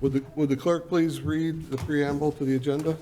Would the clerk please read the preamble to the agenda?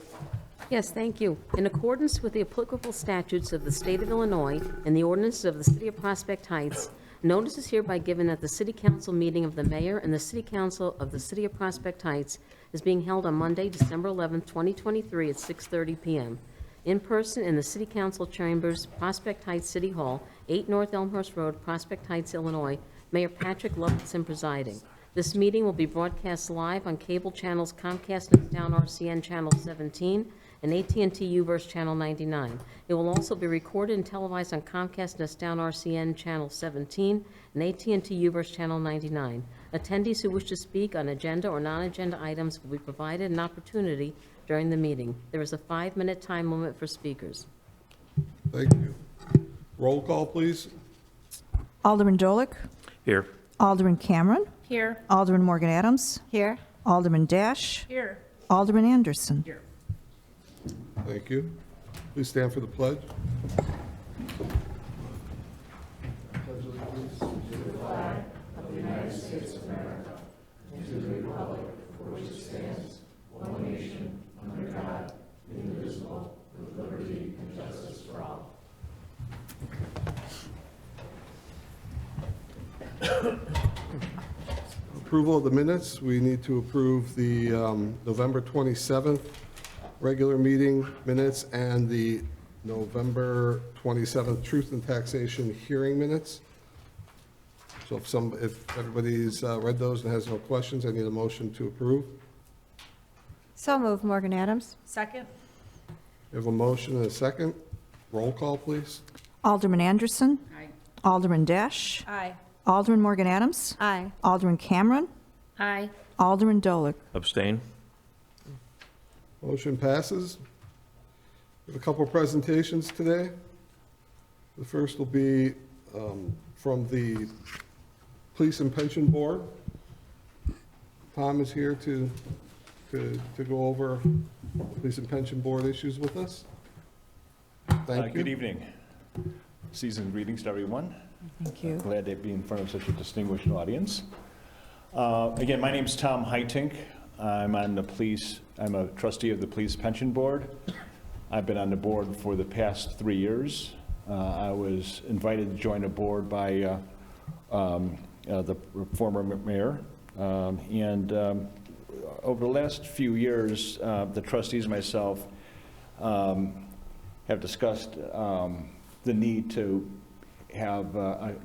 Yes, thank you. In accordance with the applicable statutes of the State of Illinois and the ordinances of the City of Prospect Heights, notice is hereby given that the City Council meeting of the Mayor and the City Council of the City of Prospect Heights is being held on Monday, December 11th, 2023 at 6:30 p.m. in person in the City Council Chambers, Prospect Heights City Hall, 8 North Elmhurst Road, Prospect Heights, Illinois. Mayor Patrick Lovettson presiding. This meeting will be broadcast live on cable channels Comcast Newsdown RCN Channel 17 and AT&T U-verse Channel 99. It will also be recorded and televised on Comcast Newsdown RCN Channel 17 and AT&T U-verse Channel 99. Attendees who wish to speak on agenda or non-agenda items will be provided an opportunity during the meeting. There is a 5-minute time limit for speakers. Thank you. Roll call, please. Alderman Dolick. Here. Alderman Cameron. Here. Alderman Morgan Adams. Here. Alderman Dash. Here. Alderman Anderson. Here. Thank you. Please stand for the pledge. Approval of the minutes. We need to approve the November 27th regular meeting minutes and the November 27th Truth and Taxation hearing minutes. So if everybody's read those and has no questions, I need a motion to approve. So moved, Morgan Adams. Second. We have a motion and a second. Roll call, please. Alderman Anderson. Aye. Alderman Dash. Aye. Alderman Morgan Adams. Aye. Alderman Cameron. Aye. Alderman Dolick. Abstain. Motion passes. We have a couple of presentations today. The first will be from the Police and Pension Board. Tom is here to go over Police and Pension Board issues with us. Thank Good you. evening. Seasoned greetings to everyone. Thank you. Glad to be in front of such a distinguished audience. Again, my name's Tom Heitink. I'm a trustee of the Police Pension Board. I've been on the board for the past 3 years. I was invited to join the board by the former mayor. Over the last few years, the trustees and myself have discussed the need to have a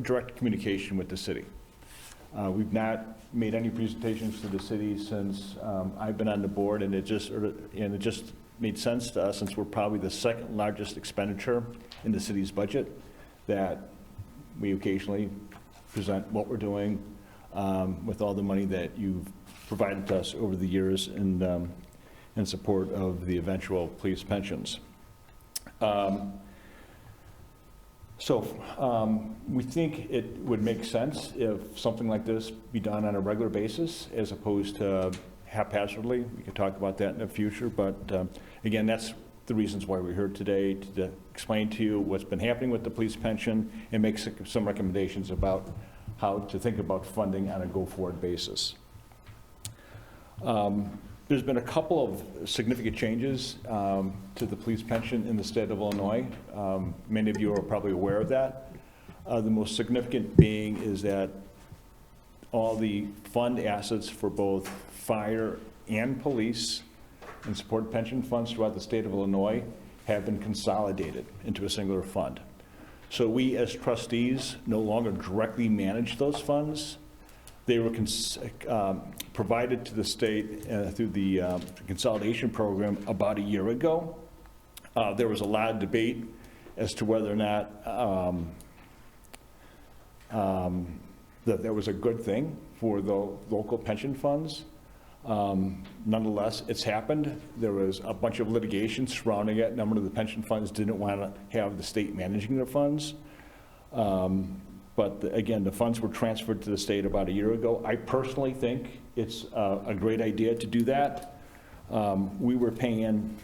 direct communication with the city. We've not made any presentations to the city since I've been on the board, and it just made sense to us, since we're probably the second largest expenditure in the city's budget, that we occasionally present what we're doing with all the money that you've provided to us over the years in support of the eventual police pensions. We think it would make sense if something like this be done on a regular basis as opposed to haphazardly. We can talk about that in the future, but again, that's the reasons why we're here today, to explain to you what's been happening with the police pension and make some recommendations about how to think about funding on a go-forward basis. There's been a couple of significant changes to the police pension in the state of Illinois. Many of you are probably aware of that. The most significant being is that all the fund assets for both fire and police and support pension funds throughout the state of Illinois have been consolidated into a singular fund. So we as trustees no longer directly manage those funds. They were provided to the state through the consolidation program about a year ago. There was a lot of debate as to whether or not that was a good thing for the local pension funds. Nonetheless, it's happened. There was a bunch of litigation surrounding it. A number of the pension funds didn't want to have the state managing their funds. But again, the funds were transferred to the state about a year ago. I personally think it's a great idea to do that. We were paying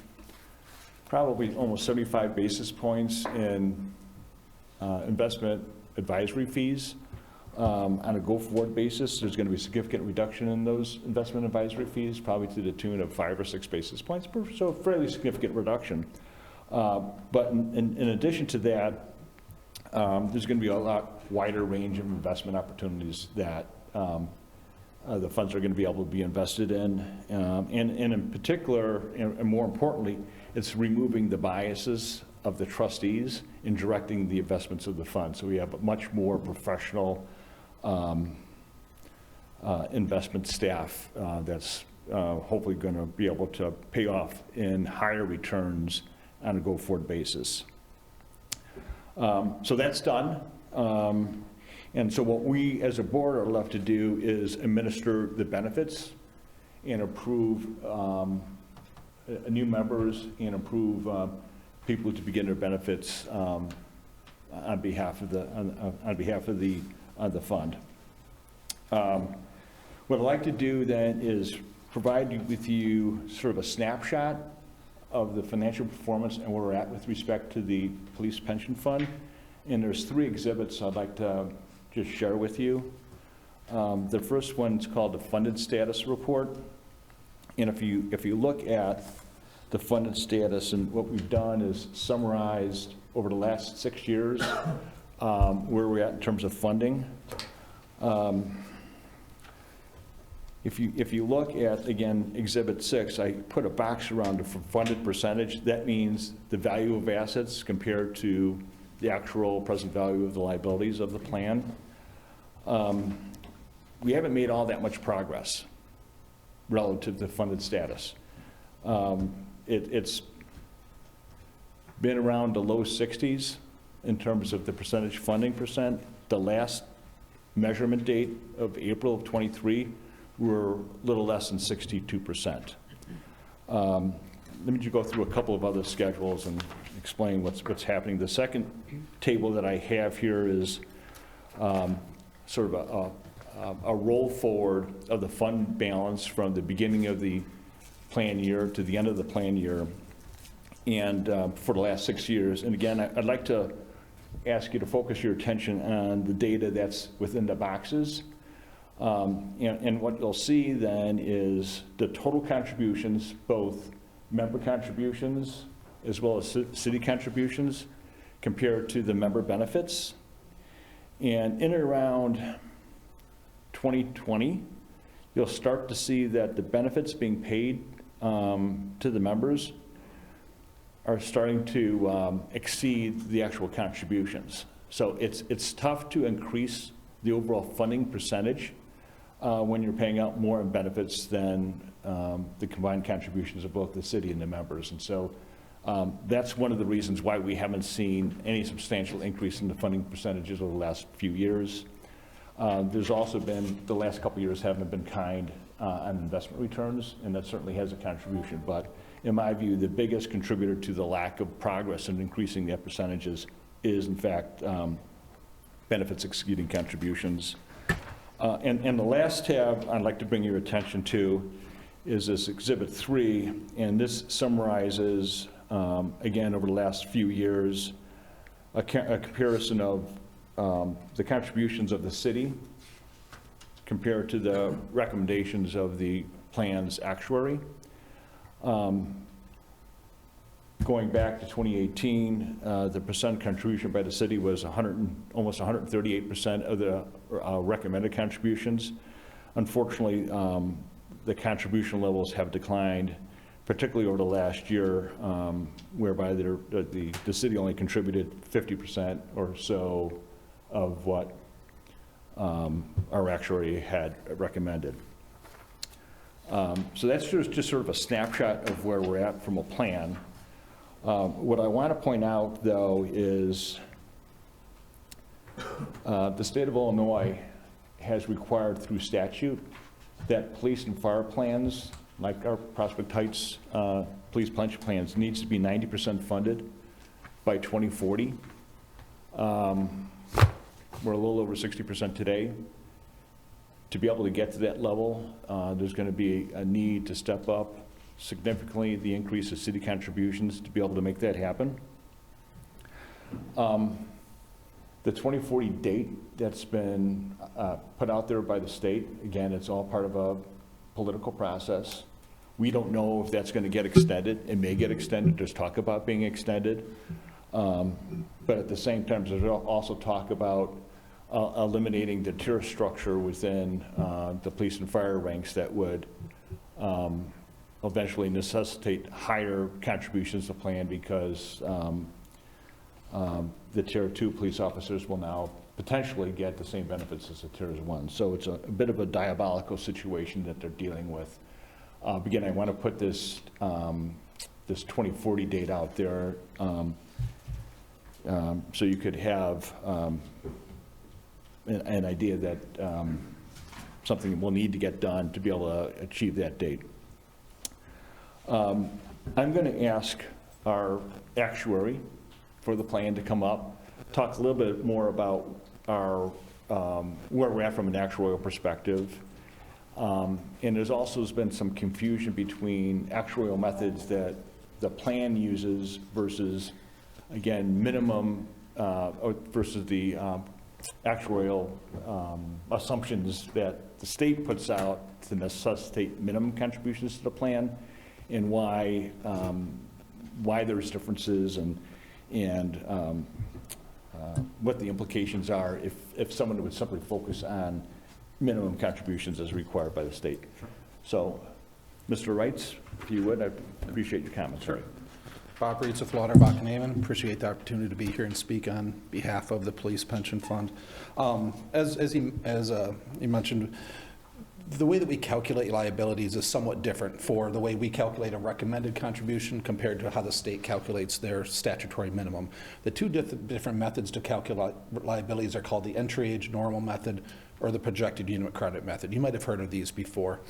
probably almost 75 basis points in investment advisory fees On a go-forward basis, there's going to be a significant reduction in those investment advisory fees, probably to the tune of 5 or 6 basis points, so a fairly significant reduction. But in addition to that, there's going to be a lot wider range of investment opportunities that the funds are going to be able to be invested in. And in particular, and more importantly, it's removing the biases of the trustees in directing the investments of the fund. So we have a much more professional investment staff that's hopefully going to be able to pay off in higher returns on a go-forward basis. So that's done. And so what we as a board are left to do is administer the benefits and approve new members and approve people to begin their benefits on behalf of the fund. What I'd like to do then is provide you with sort of a snapshot of the financial performance and where we're at with respect to the police pension fund. And there's 3 exhibits I'd like to just share with you. The first one's called the funded status report. And if you look at the funded status, and what we've done is summarized over the last 6 years where we're at in terms of funding. If you look at, again, Exhibit 6, I put a box around the funded percentage. That means the value of assets compared to the actual present value of the liabilities of the plan. We haven't made all that much progress relative to funded status. It's been around the low 60s in terms of the percentage funding percent. The last measurement date of April of '23 were a little less than 62%. Let me just go through a couple of other schedules and explain what's happening. The second table that I have here is sort of a roll forward of the fund balance from the beginning of the plan year to the end of the plan year, and for the last 6 years. And again, I'd like to ask you to focus your attention on the data that's within the boxes. And what you'll see then is the total contributions, both member contributions as well as city contributions, compared to the member benefits. And in and around 2020, you'll start to see that the benefits being paid to the members are starting to exceed the actual contributions. So it's tough to increase the overall funding percentage when you're paying out more in benefits than the combined contributions of both the city and the members. And so that's one of the reasons why we haven't seen any substantial increase in the funding percentages over the last few years. There's also been, the last couple of years haven't been kind on investment returns, and that certainly has a contribution. But in my view, the biggest contributor to the lack of progress in increasing the percentages is, in fact, benefits exceeding contributions. And the last tab I'd like to bring your attention to is this Exhibit 3, and this summarizes, again, over the last few years, a comparison of the contributions of the city compared to the recommendations of the plan's actuary. Going back to 2018, the percent contribution by the city was almost 138% of the recommended contributions. Unfortunately, the contribution levels have declined, particularly over the last year, whereby the city only contributed 50% or so of what our actuary had recommended. So that's just sort of a snapshot of where we're at from a plan. What I want to point out, though, is the state of Illinois has required through statute that police and fire plans, like our Prospect Heights police pension plans, needs to be 90% funded by 2040. We're a little over 60% today. To be able to get to that level, there's going to be a need to step up significantly the increase of city contributions to be able to make that happen. The 2040 date that's been put out there by the state, again, it's all part of a political process. We don't know if that's going to get extended. It may get extended. There's talk about being extended. But at the same time, there's also talk about eliminating the tier structure within the police and fire ranks that would eventually necessitate higher contributions to plan because the Tier 2 police officers will now potentially get the same benefits as the Tier 1. So it's a bit of a diabolical situation that they're dealing with. Again, I want to put this 2040 date out there so you could have an idea that something will need to get done to be able to achieve that date. I'm going to ask our actuary for the plan to come up, talk a little bit more about our where we're at from an actuarial perspective. And there's also been some confusion between actuarial methods that the plan uses versus, again, minimum versus the actuarial assumptions that the state puts out to necessitate minimum contributions to the plan, and why there's differences and what the implications are if someone would simply focus on minimum contributions as required by the state. Sure. So, Mr. Wrights, if you would, I'd appreciate your comments. Sure. Bob Reitz with Lauterbach and Amon. Appreciate the opportunity to be here and speak on behalf of the Police Pension Fund. As you mentioned, the way that we calculate liabilities is somewhat different for the way we calculate a recommended contribution compared to how the state calculates their statutory minimum. The two different methods to calculate liabilities are called the entry age normal method or the projected unit credit method. You might have heard of these before.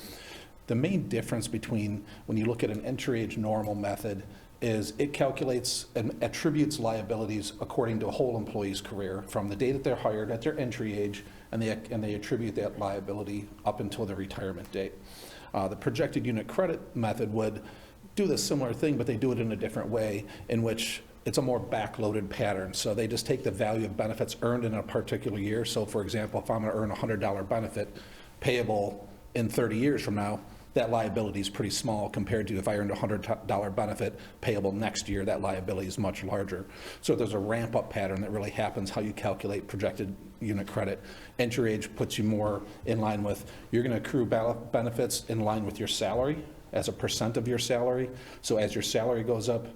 The main difference between when you look at an entry age normal method is it calculates and attributes liabilities according to a whole employee's career from the day that they're hired at their entry age, and they attribute that liability up until their retirement date. The projected unit credit method would do the similar thing, but they do it in a different way, in which it's a more backloaded pattern. So they just take the value of benefits earned in a particular year. So for example, if I'm going to earn a $100 benefit payable in 30 years from now, that liability is pretty small compared to if I earned a $100 benefit payable next year, that liability is much larger. So there's a ramp up pattern that really happens how you calculate projected unit credit. Entry age puts you more in line with, you're going to accrue benefits in line with your salary as a percent of your salary. So as your salary goes up,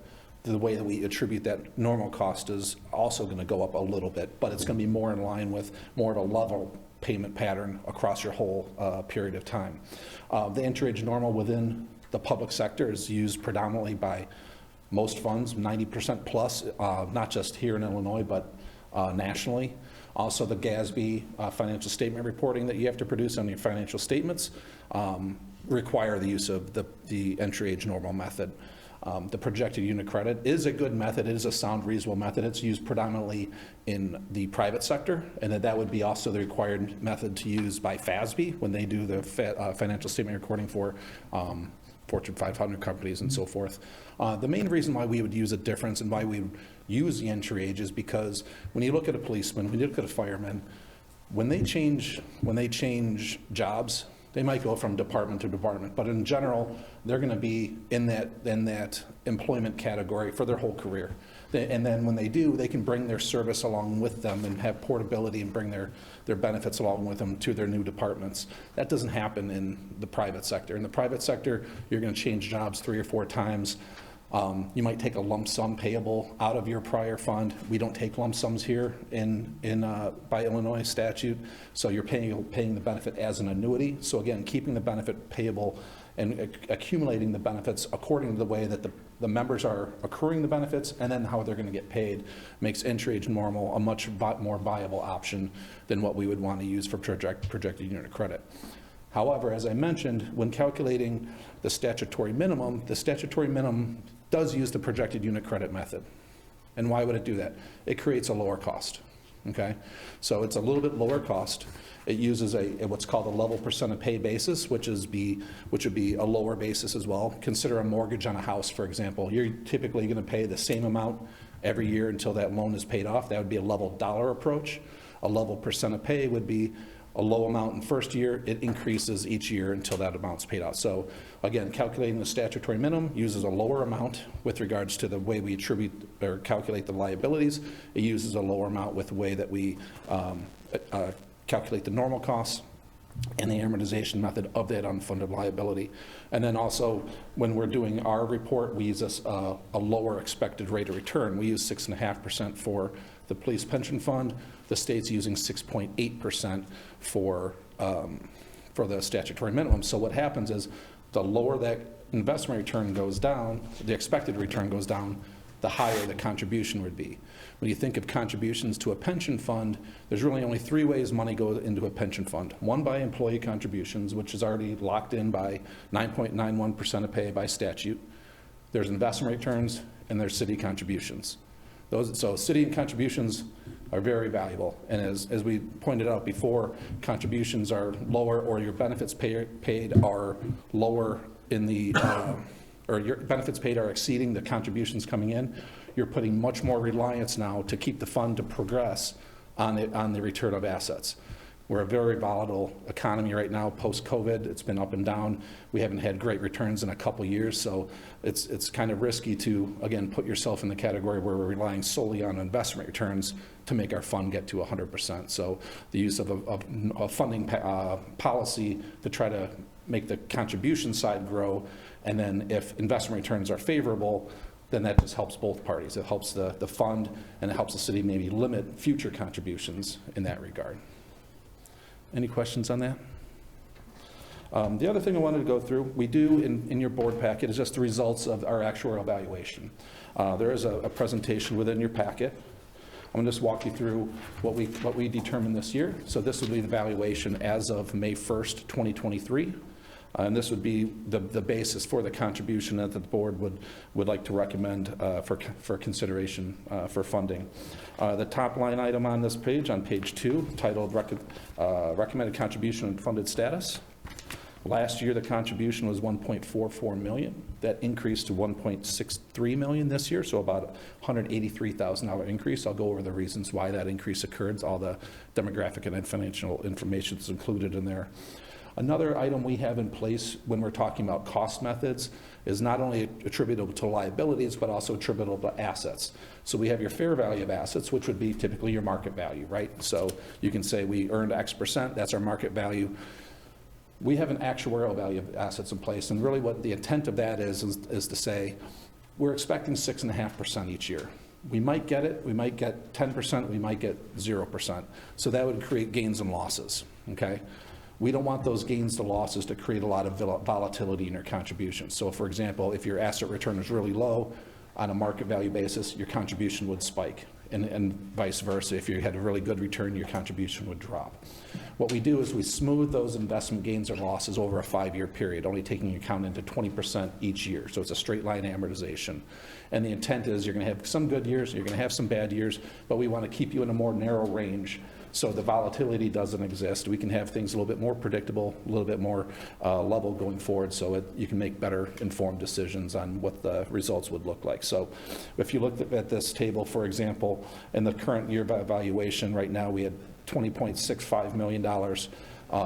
the way that we attribute that normal cost is also going to go up a little bit, but it's going to be more in line with more of a level payment pattern across your whole period of time. The entry age normal within the public sector is used predominantly by most funds, 90% plus, not just here in Illinois, but nationally. Also the GASB financial statement reporting that you have to produce on your financial statements require the use of the entry age normal method. The projected unit credit is a good method. It is a sound, reasonable method. It's used predominantly in the private sector, and that would be also the required method to use by FASB when they do the financial statement recording for Fortune 500 companies and so forth. The main reason why we would use a difference and why we would use the entry age is because when you look at a policeman, when you look at a fireman, when they change jobs, they might go from department to department, but in general, they're going to be in that employment category for their whole career. And then when they do, they can bring their service along with them and have portability and bring their benefits along with them to their new departments. That doesn't happen in the private sector. In the private sector, you're going to change jobs 3 or 4 times. You might take a lump sum payable out of your prior fund. We don't take lump sums here by Illinois statute, so you're paying the benefit as an annuity. So again, keeping the benefit payable and accumulating the benefits according to the way that the members are accruing the benefits and then how they're going to get paid makes entry age normal a much more viable option than what we would want to use for projected unit credit. However, as I mentioned, when calculating the statutory minimum does use the projected unit credit method. And why would it do that? It creates a lower cost, okay? So it's a little bit lower cost. It uses what's called a level percent of pay basis, which would be a lower basis as well. Consider a mortgage on a house, for example. You're typically going to pay the same amount every year until that loan is paid off. That would be a level dollar approach. A level percent of pay would be a low amount in first year. It increases each year until that amount's paid out. So again, calculating the statutory minimum uses a lower amount with regards to the way we attribute or calculate the liabilities. It uses a lower amount with the way that we calculate the normal costs and the amortization method of that unfunded liability. And then also, when we're doing our report, we use a lower expected rate of return. We use 6.5% for the police pension fund. The state's using 6.8% for the statutory minimum. So what happens is, the lower that investment return goes down, the expected return goes down, the higher the contribution would be. When you think of contributions to a pension fund, there's really only 3 ways money goes into a pension fund. One, by employee contributions, which is already locked in by 9.91% of pay by statute. There's investment returns, and there's city contributions. So city contributions are very valuable. And as we pointed out before, contributions are lower, or your benefits paid are lower in the, or your benefits paid are exceeding the contributions coming in. You're putting much more reliance now to keep the fund to progress on the return of assets. We're a very volatile economy right now, post-COVID. It's been up and down. We haven't had great returns in a couple years, so it's kind of risky to, again, put yourself in the category where we're relying solely on investment returns to make our fund get to 100%. So the use of a funding policy to try to make the contribution side grow, and then if investment returns are favorable, then that just helps both parties. It helps the fund, and it helps the city maybe limit future contributions in that regard. Any questions on that? The other thing I wanted to go through, we do in your board packet, is just the results of our actuarial evaluation. There is a presentation within your packet. I'm going to just walk you through what we determined this year. So this would be the valuation as of May 1st, 2023. And this would be the basis for the contribution that the board would like to recommend for consideration for funding. The top line item on this page, on page 2, titled Recommended Contribution and Funded Status. Last year, the contribution was $1.44 million. That increased to $1.63 million this year, so about $183,000 increase. I'll go over the reasons why that increase occurred. All the demographic and financial information is included in there. Another item we have in place when we're talking about cost methods is not only attributable to liabilities, but also attributable to assets. So we have your fair value of assets, which would be typically your market value, right? So you can say we earned X percent, that's our market value. We have an actuarial value of assets in place, and really what the intent of that is to say, we're expecting 6.5% each year. We might get it, we might get 10%, we might get 0%. So that would create gains and losses, okay? We don't want those gains to losses to create a lot of volatility in your contributions. So for example, if your asset return is really low on a market value basis, your contribution would spike, and vice versa. If you had a really good return, your contribution would drop. What we do is we smooth those investment gains or losses over a 5-year period, only taking account into 20% each year. So it's a straight line amortization. And the intent is you're going to have some good years, you're going to have some bad years, but we want to keep you in a more narrow range so the volatility doesn't exist. We can have things a little bit more predictable, a little bit more level going forward, so you can make better informed decisions on what the results would look like. So if you look at this table, for example, in the current year evaluation, right now we had $20.65 million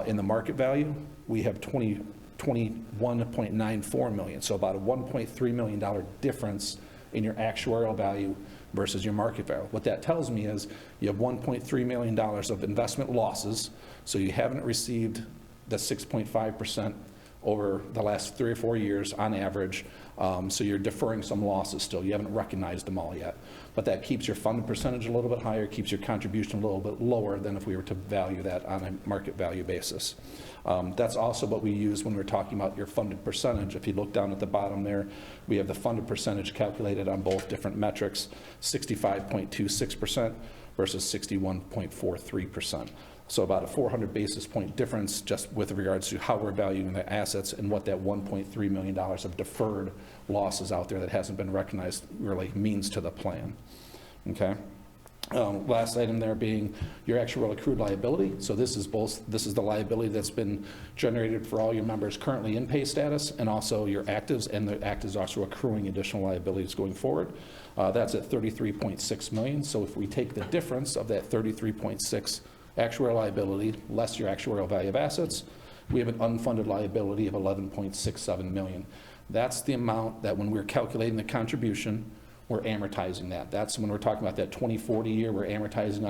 in the market value. We have $21.94 million, so about a $1.3 million difference in your actuarial value versus your market value. What that tells me is you have $1.3 million of investment losses, so you haven't received the 6.5% over the last 3 or 4 years on average, so you're deferring some losses still. You haven't recognized them all yet. But that keeps your funded percentage a little bit higher, keeps your contribution a little bit lower than if we were to value that on a market value basis. That's also what we use when we're talking about your funded percentage. If you look down at the bottom there, we have the funded percentage calculated on both different metrics, 65.26% versus 61.43%. So about a 400 basis point difference just with regards to how we're valuing the assets and what that $1.3 million of deferred losses out there that hasn't been recognized really means to the plan. Okay? Last item there being your actual accrued liability. So this is the liability that's been generated for all your members currently in pay status, and also your actives, and the actives also accruing additional liabilities going forward. That's at $33.6 million. So if we take the difference of that 33.6 actuarial liability less your actuarial value of assets, we have an unfunded liability of $11.67 million. That's the amount that when we're calculating the contribution, we're amortizing that. That's when we're talking about that 2040 year, we're amortizing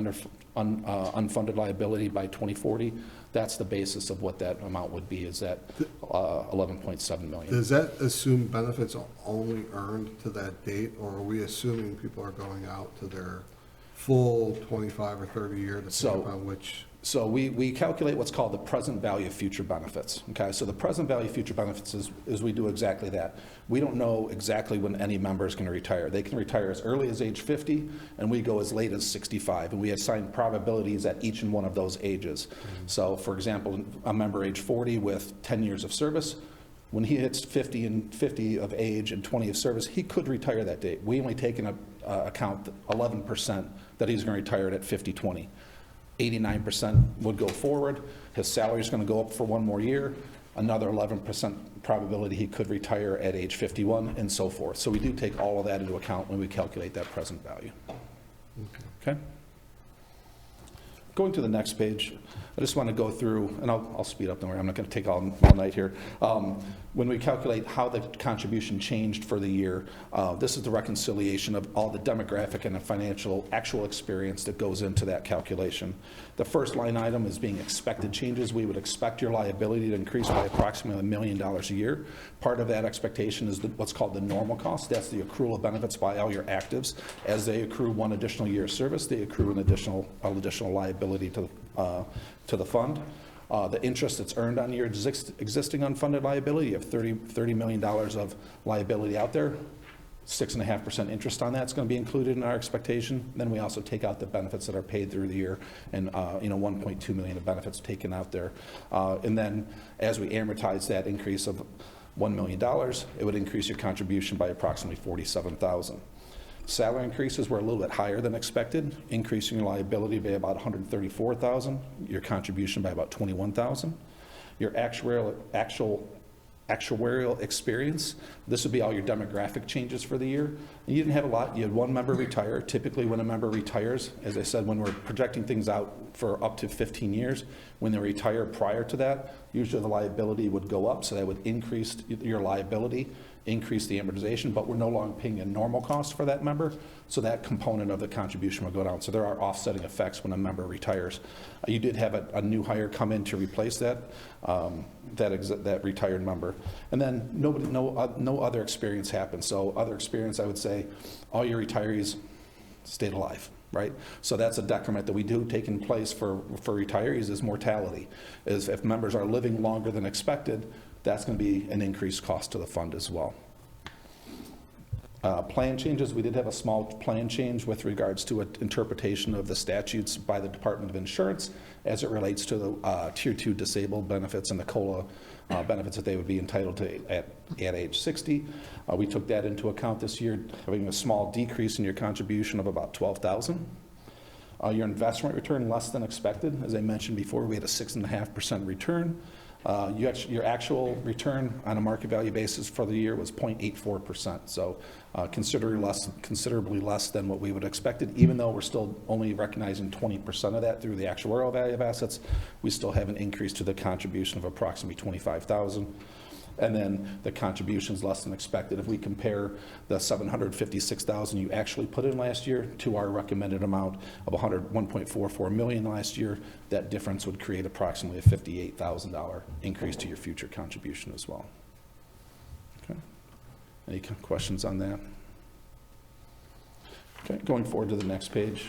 unfunded liability by 2040. That's the basis of what that amount would be, is that 11.7 million. Does that assume benefits are only earned to that date, or are we assuming people are going out to their full 25 or 30 year, depending upon which? So we calculate what's called the present value of future benefits, okay? So the present value of future benefits is we do exactly that. We don't know exactly when any member is going to retire. They can retire as early as age 50, and we go as late as 65, and we assign probabilities at each and one of those ages. So, for example, a member age 40 with 10 years of service, when he hits 50 of age and 20 of service, he could retire that date. We only take into account 11% that he's going to retire at 50-20. 89% would go forward. His salary is going to go up for one more year. Another 11% probability he could retire at age 51, and so forth. So we do take all of that into account when we calculate that present value. Okay? Going to the next page, I just want to go through, and I'll speed up, don't worry, I'm not going to take all night here. When we calculate how the contribution changed for the year, this is the reconciliation of all the demographic and the financial actual experience that goes into that calculation. The first line item is being expected changes. We would expect your liability to increase by approximately $1 million a year. Part of that expectation is what's called the normal cost. That's the accrual of benefits by all your actives. As they accrue one additional year of service, they accrue an additional liability to the fund. The interest that's earned on your existing unfunded liability, you have $30 million of liability out there. 6.5% interest on that's going to be included in our expectation. Then we also take out the benefits that are paid through the year, and $1.2 million of benefits taken out there. And then as we amortize that increase of $1 million, it would increase your contribution by approximately $47,000. Salary increases were a little bit higher than expected, increasing your liability by about $134,000, your contribution by about $21,000. Your actuarial experience, this would be all your demographic changes for the year. And you didn't have a lot. You had one member retire. Typically when a member retires, as I said, when we're projecting things out for up to 15 years, when they retire prior to that, usually the liability would go up, so that would increase your liability, increase the amortization, but we're no longer paying a normal cost for that member, so that component of the contribution will go down. So there are offsetting effects when a member retires. You did have a new hire come in to replace that retired member, and then no other experience happened. So other experience, I would say, all your retirees stayed alive. Right? So that's a decrement that we do take in place for retirees, is mortality. Is if members are living longer than expected, that's going to be an increased cost to the fund as well. Plan changes, we did have a small plan change with regards to an interpretation of the statutes by the Department of Insurance as it relates to the Tier 2 disabled benefits and the COLA benefits that they would be entitled to at age 60. We took that into account this year, having a small decrease in your contribution of about $12,000. Your investment return less than expected. As I mentioned before, we had a 6.5% return. Your actual return on a market value basis for the year was 0.84%, so considerably less than what we would have expected. Even though we're still only recognizing 20% of that through the actuarial value of assets, we still have an increase to the contribution of approximately $25,000. And then the contributions less than expected. If we compare the $756,000 you actually put in last year to our recommended amount of $1.44 million last year, that difference would create approximately a $58,000 increase to your future contribution as well. Okay. Any questions on that? Okay, going forward to the next page.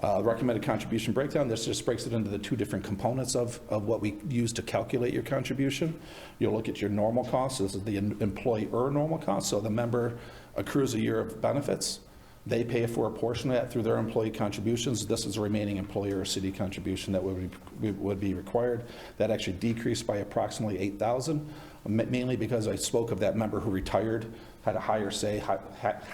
Recommended contribution breakdown, this just breaks it into the two different components of what we use to calculate your contribution. You'll look at your normal costs. This is the employer normal cost. So the member accrues a year of benefits. They pay for a portion of that through their employee contributions. This is the remaining employer or city contribution that would be required. That actually decreased by approximately $8,000, mainly because I spoke of that member who retired had a higher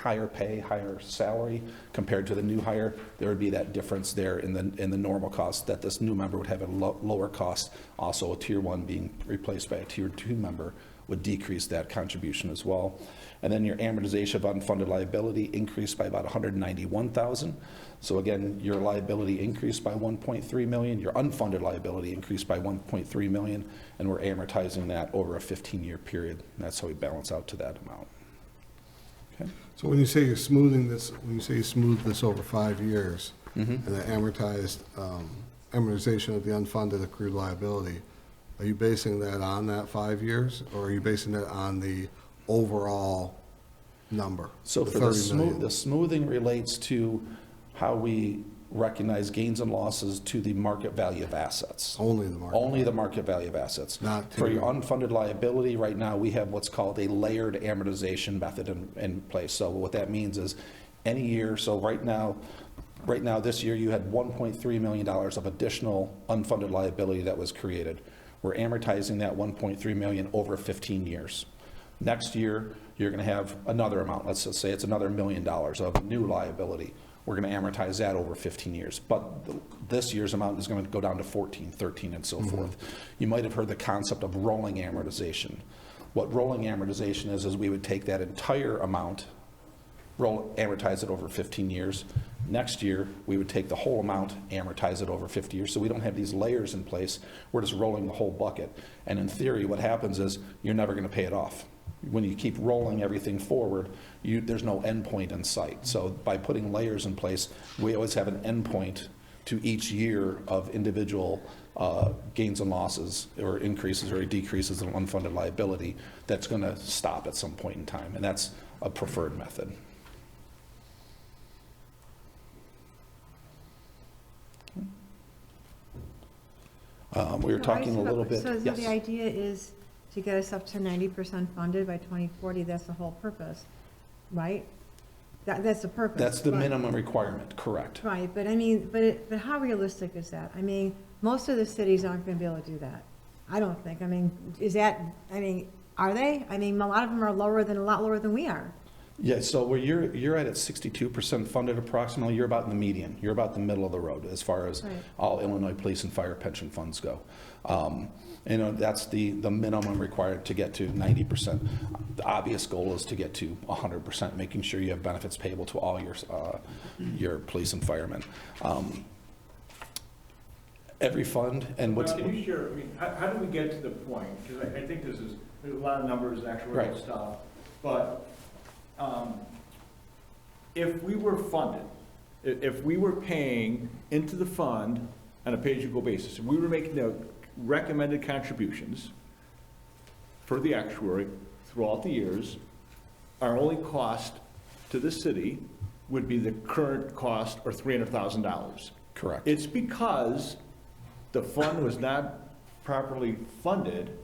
higher pay, higher salary compared to the new hire, there would be that difference there in the normal cost, that this new member would have a lower cost. Also, a Tier 1 being replaced by a Tier 2 member would decrease that contribution as well. And then your amortization of unfunded liability increased by about $191,000. So again, your liability increased by $1.3 million, your unfunded liability increased by $1.3 million, and we're amortizing that over a 15-year period. And that's how we balance out to that amount. Okay. So when you say you're smoothing this, when you say you smooth this over 5 years, Mm-hmm. and the amortization of the unfunded accrued liability, are you basing that on that 5 years, or are you basing that on the overall number? So the for 30 million? the smoothing relates to how we recognize gains and losses to the market value of assets. Only the market. Only the market value of assets. Not For to- your unfunded liability, right now, we have what's called a layered amortization method in place. So what that means is any year, so right now, this year, you had $1.3 million of additional unfunded liability that was created. We're amortizing that $1.3 million over 15 years. Next year, you're going to have another amount. Let's just say it's another $1 million of new liability. We're going to amortize that over 15 years. But this year's amount is going to go down to 14, 13, and so forth. You might have heard the concept of rolling amortization. What rolling amortization is we would take that entire amount, amortize it over 15 years. Next year, we would take the whole amount, amortize it over 50 years. So we don't have these layers in place. We're just rolling the whole bucket. And in theory, what happens is you're never going to pay it off. When you keep rolling everything forward, there's no end point in sight. So by putting layers in place, we always have an end point to each year of individual gains and losses, or increases or decreases in unfunded liability that's going to stop at some point in time. And that's a preferred method. We were talking a little bit. So Yes. the idea is to get us up to 90% funded by 2040, that's the whole purpose, right? That's the purpose. That's the but- minimum requirement, correct. Right, but I mean, but how realistic is that? I mean, most of the cities aren't going to be able to do that. I don't think. I mean, are they? I mean, a lot of them are a lot lower than we are. Yeah, so where you're at 62% funded approximately, you're about in the median. You're about the middle of the road as far as Right. all Illinois police and fire pension funds go. That's the minimum required to get to 90%. The obvious goal is to get to 100%, making sure you have benefits payable to all your police and firemen. Every fund and what's. Well, can you share, I mean, how do we get to the point? Because I think there's a lot of numbers, actual Right. stuff, but if we were funded, if we were paying into the fund on a pay-as-you-go basis, if we were making the recommended contributions for the actuary throughout the years, our only cost to the city would be the current cost, or $300,000. Correct. It's because the fund was not properly funded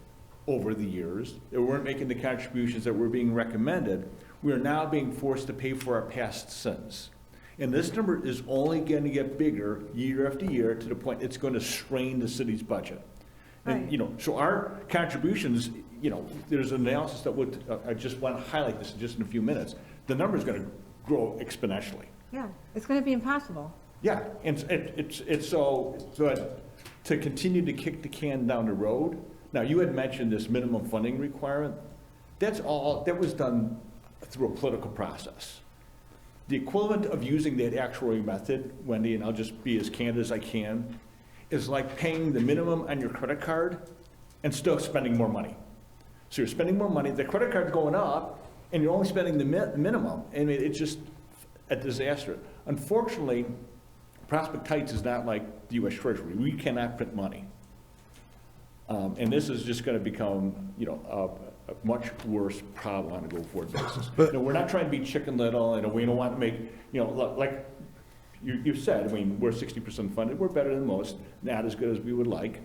over the years. They weren't making the contributions that were being recommended. We are now being forced to pay for our past sins. And this number is only going to get bigger year after year to the point it's going to strain the city's budget. And, Right. so our contributions, there's an analysis that would, I just want to highlight this just in a few minutes. The number's going to grow exponentially. Yeah, it's going to be impossible. Yeah, and it's so to continue to kick the can down the road. Now, you had mentioned this minimum funding requirement. That was done through a political process. The equivalent of using that actuary method, Wendy, and I'll just be as candid as I can, is like paying the minimum on your credit card and still spending more money. So you're spending more money, the credit card's going up, and you're only spending the minimum. I mean, it's just a disaster. Unfortunately, Prospect Heights is not like the U.S. Treasury. We cannot print money. And this is just going to become, a much worse problem on a go-forward basis. We're not trying to be Chicken Little, we don't want to make, like you said, I mean, we're 60% funded. We're better than most, not as good as we would like.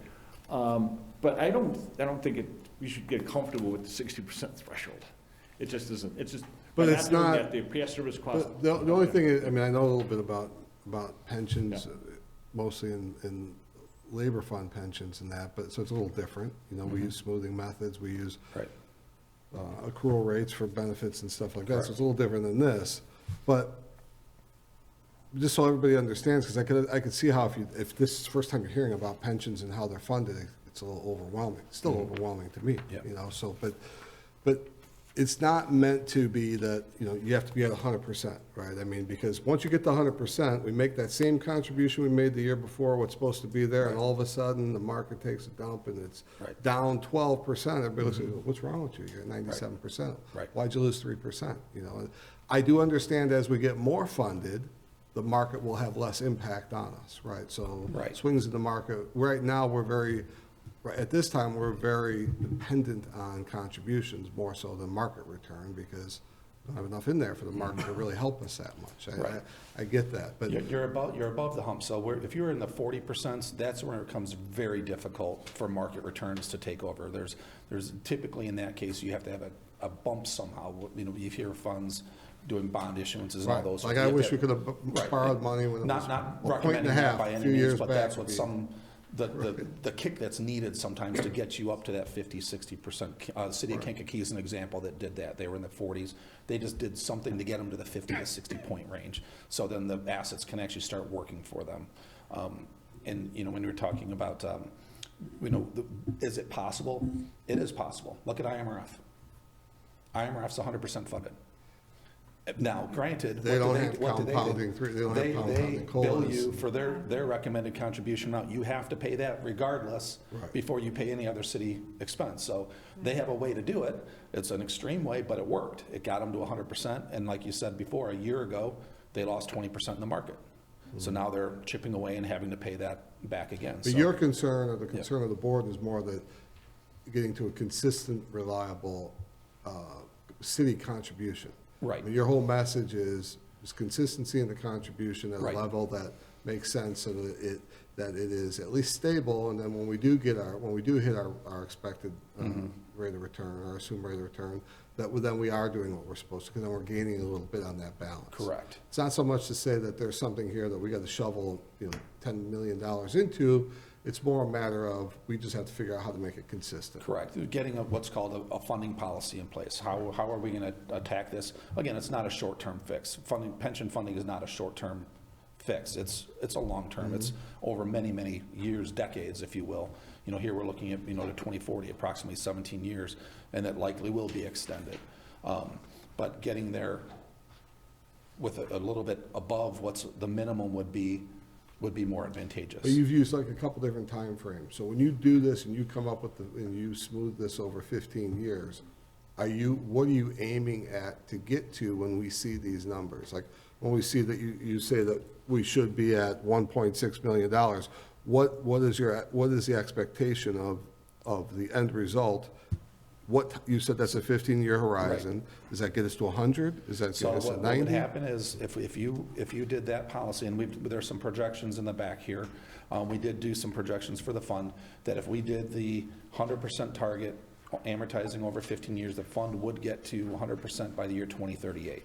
But I don't think we should get comfortable with the 60% threshold. It just isn't. It's just. But by it's doing not- that, the past service cost. But the only thing is, I mean, I know a little bit about pensions, mostly in labor fund pensions and that, but, so it's a little different. We use smoothing methods, we use Right. accrual rates for benefits and stuff like that, so it's a little different than this. But just so everybody understands, because I could see how if this is the first time you're hearing about pensions and how they're funded, it's a little overwhelming, still overwhelming to me, Yeah. you know, so, but it's not meant to be that, you know, you have to be at 100%, right? I mean, because once you get to 100%, we make that same contribution we made the year before, what's supposed to be there, and all of a sudden, the market takes a dump and it's Right. down 12%. Everybody looks at, what's wrong with you? You're at 97%. Right. Why'd you lose 3%? You know, and I do understand as we get more funded, the market will have less impact on us, right? So Right. swings in the market, right now, at this time, we're very dependent on contributions more so than market return because we don't have enough in there for the market to really help us that much. Right. I get that, but You're above the hump, so if you're in the 40%, that's where it becomes very difficult for market returns to take over. There's typically, in that case, you have to have a bump somehow, you know, you hear funds doing bond issuances and all right, those. like You I have wish to- we could have Right. borrowed money when it was Not a point and recommending a that half by a any few means, years but back. that's what the kick that's needed sometimes to get you up to that 50, 60%. City of Kankakee is an example that did that. They were in the 40s. They just did something to get them to the 50 to 60 point range. So then the assets can actually start working for them. And, you know, when you're talking about, you know, is it possible? It is possible. Look at IMRF. IMRF's 100% funded. Now, granted, They don't what have do they do? compounding they don't have compounding They bill COLAs. you for their recommended contribution amount. You have to pay that regardless Right. before you pay any other city expense. So they have a way to do it. It's an extreme way, but it worked. It got them to 100%. And like you said before, a year ago, they lost 20% in the market. So now they're chipping away and having to pay that back again. But So- your concern, or the concern of the board, is more that getting to a consistent, reliable city contribution. Right. I mean, your whole message is consistency in the contribution at a Right. level that makes sense, so that it is at least stable, and then when we do hit our expected rate of return, or assumed rate of return, then we are doing what we're supposed to, because then we're gaining a little bit on that balance. Correct. It's not so much to say that there's something here that we got to shovel, you know, $10 million into. It's more a matter of, we just have to figure out how to make it consistent. Correct. Getting what's called a funding policy in place. How are we going to attack this? Again, it's not a short-term fix. Pension funding is not a short-term fix. It's a long-term. It's over many, many years, decades, if you will. You know, here we're looking at, you know, to 2040, approximately 17 years, and that likely will be extended. But getting there with a little bit above what's the minimum would be more advantageous. But you've used like a couple different timeframes. So when you do this and you come up with and you smooth this over 15 years, what are you aiming at to get to when we see these numbers? Like, when we see that you say that we should be at $1.6 million, what is the expectation of the end result? You said that's a 15-year horizon. Does that get us to 100? Does that So get us to what 90? would happen is, if you did that policy, and there's some projections in the back here, we did do some projections for the fund, that if we did the 100% target, amortizing over 15 years, the fund would get to 100% by the year 2038,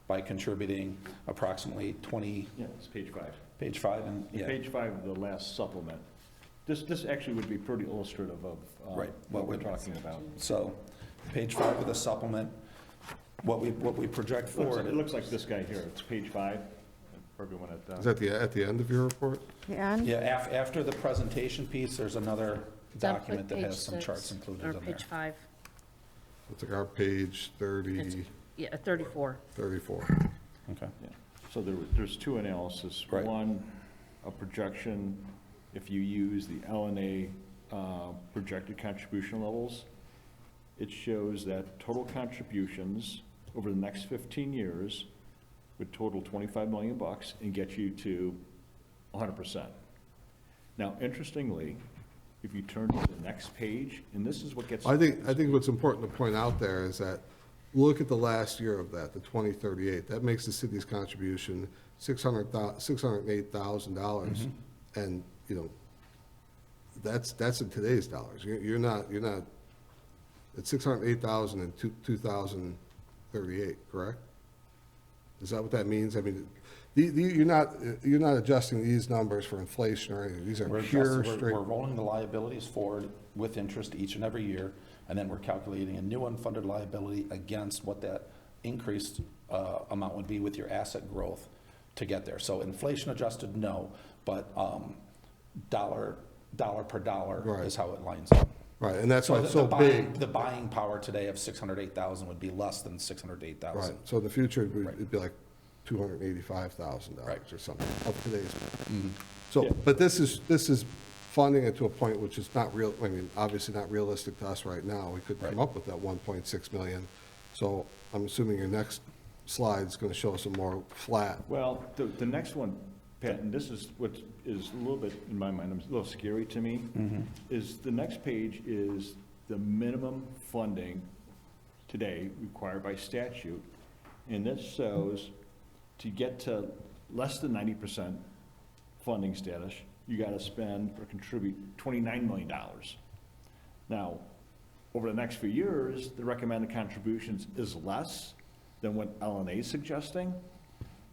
by contributing approximately 20, Yeah, it's page 5. page 5, and, yeah. Page 5 of the last supplement. This actually would be pretty illustrative of Right. what we're talking about. So, page 5 of the supplement, what we project forward. It looks like this guy here. It's page 5. For everyone Is that at the end of your report? And Yeah, after the presentation piece, there's another document that Page has some 6, charts included or in there. page 5, It's like our page 30, yeah, 34. 34. Okay. Yeah. So there's two analysis. Right. One, a projection, if you use the LNA projected contribution levels, it shows that total contributions over the next 15 years would total $25 million and get you to 100%. Now, interestingly, if you turn to the next page, and this is what gets. I think what's important to point out there is that, look at the last year of that, the 2038. That makes the city's contribution $608,000. And, you know, that's in today's dollars. You're not, it's $608,000 in 2038, correct? Is that what that means? I mean, You're not adjusting these numbers for inflation or anything. These are We're pure adjusting- straight. we're rolling the liabilities forward with interest each and every year, and then we're calculating a new unfunded liability against what that increased amount would be with your asset growth to get there. So inflation adjusted, no, but dollar per dollar Right. is how it lines up. Right, and that's why the- it's so the buying- big. The buying power today of 608,000 would be less than 608,000. Right, so in the future, Right. it'd be like $285,000 Right. or something of today's. Yeah. So, but this is funding it to a point which is not real, I mean, obviously not realistic to us right now. We could come Right. up with that 1.6 million. So I'm assuming your next slide's going to show some more flat. Well, the next one, Pat, and this is what is a little bit, in my mind, a little scary to me, is the next page is the minimum funding today required by statute. And this shows to get to less than 90% funding status, you got to spend or contribute $29 million. Now, over the next few years, the recommended contributions is less than what LNA is suggesting,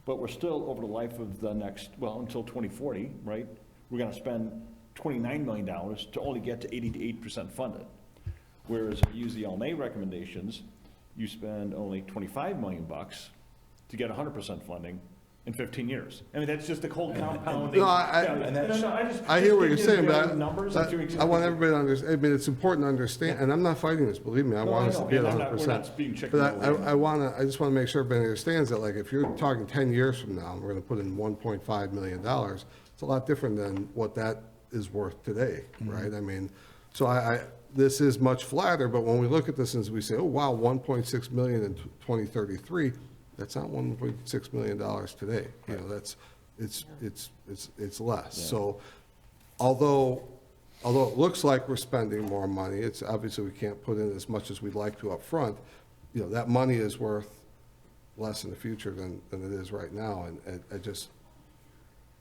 but we're still, over the life of the next, well, until 2040, right? We're going to spend $29 million to only get to 80 to 80% funded. Whereas if you use the LNA recommendations, you spend only 25 million bucks to get 100% funding in 15 years. I mean, that's just a cold compounding. No, I hear what you're saying, but Numbers. I want everybody to understand, I mean, it's important to understand, and I'm not fighting this, believe me, I No, want I us to know, be at and I'm not- we're 100%. not being chicken But little. I just want to make sure everybody understands that, like, if you're talking 10 years from now, and we're going to put in $1.5 million, it's a lot different than what that is worth today, right? I mean, so this is much flatter, but when we look at this and we say, oh, wow, 1.6 million in 2033, that's not $1.6 million today. You know, it's less. So although it looks like we're spending more money, it's obviously we can't put in as much as we'd like to up front. You know, that money is worth less in the future than it is right now. And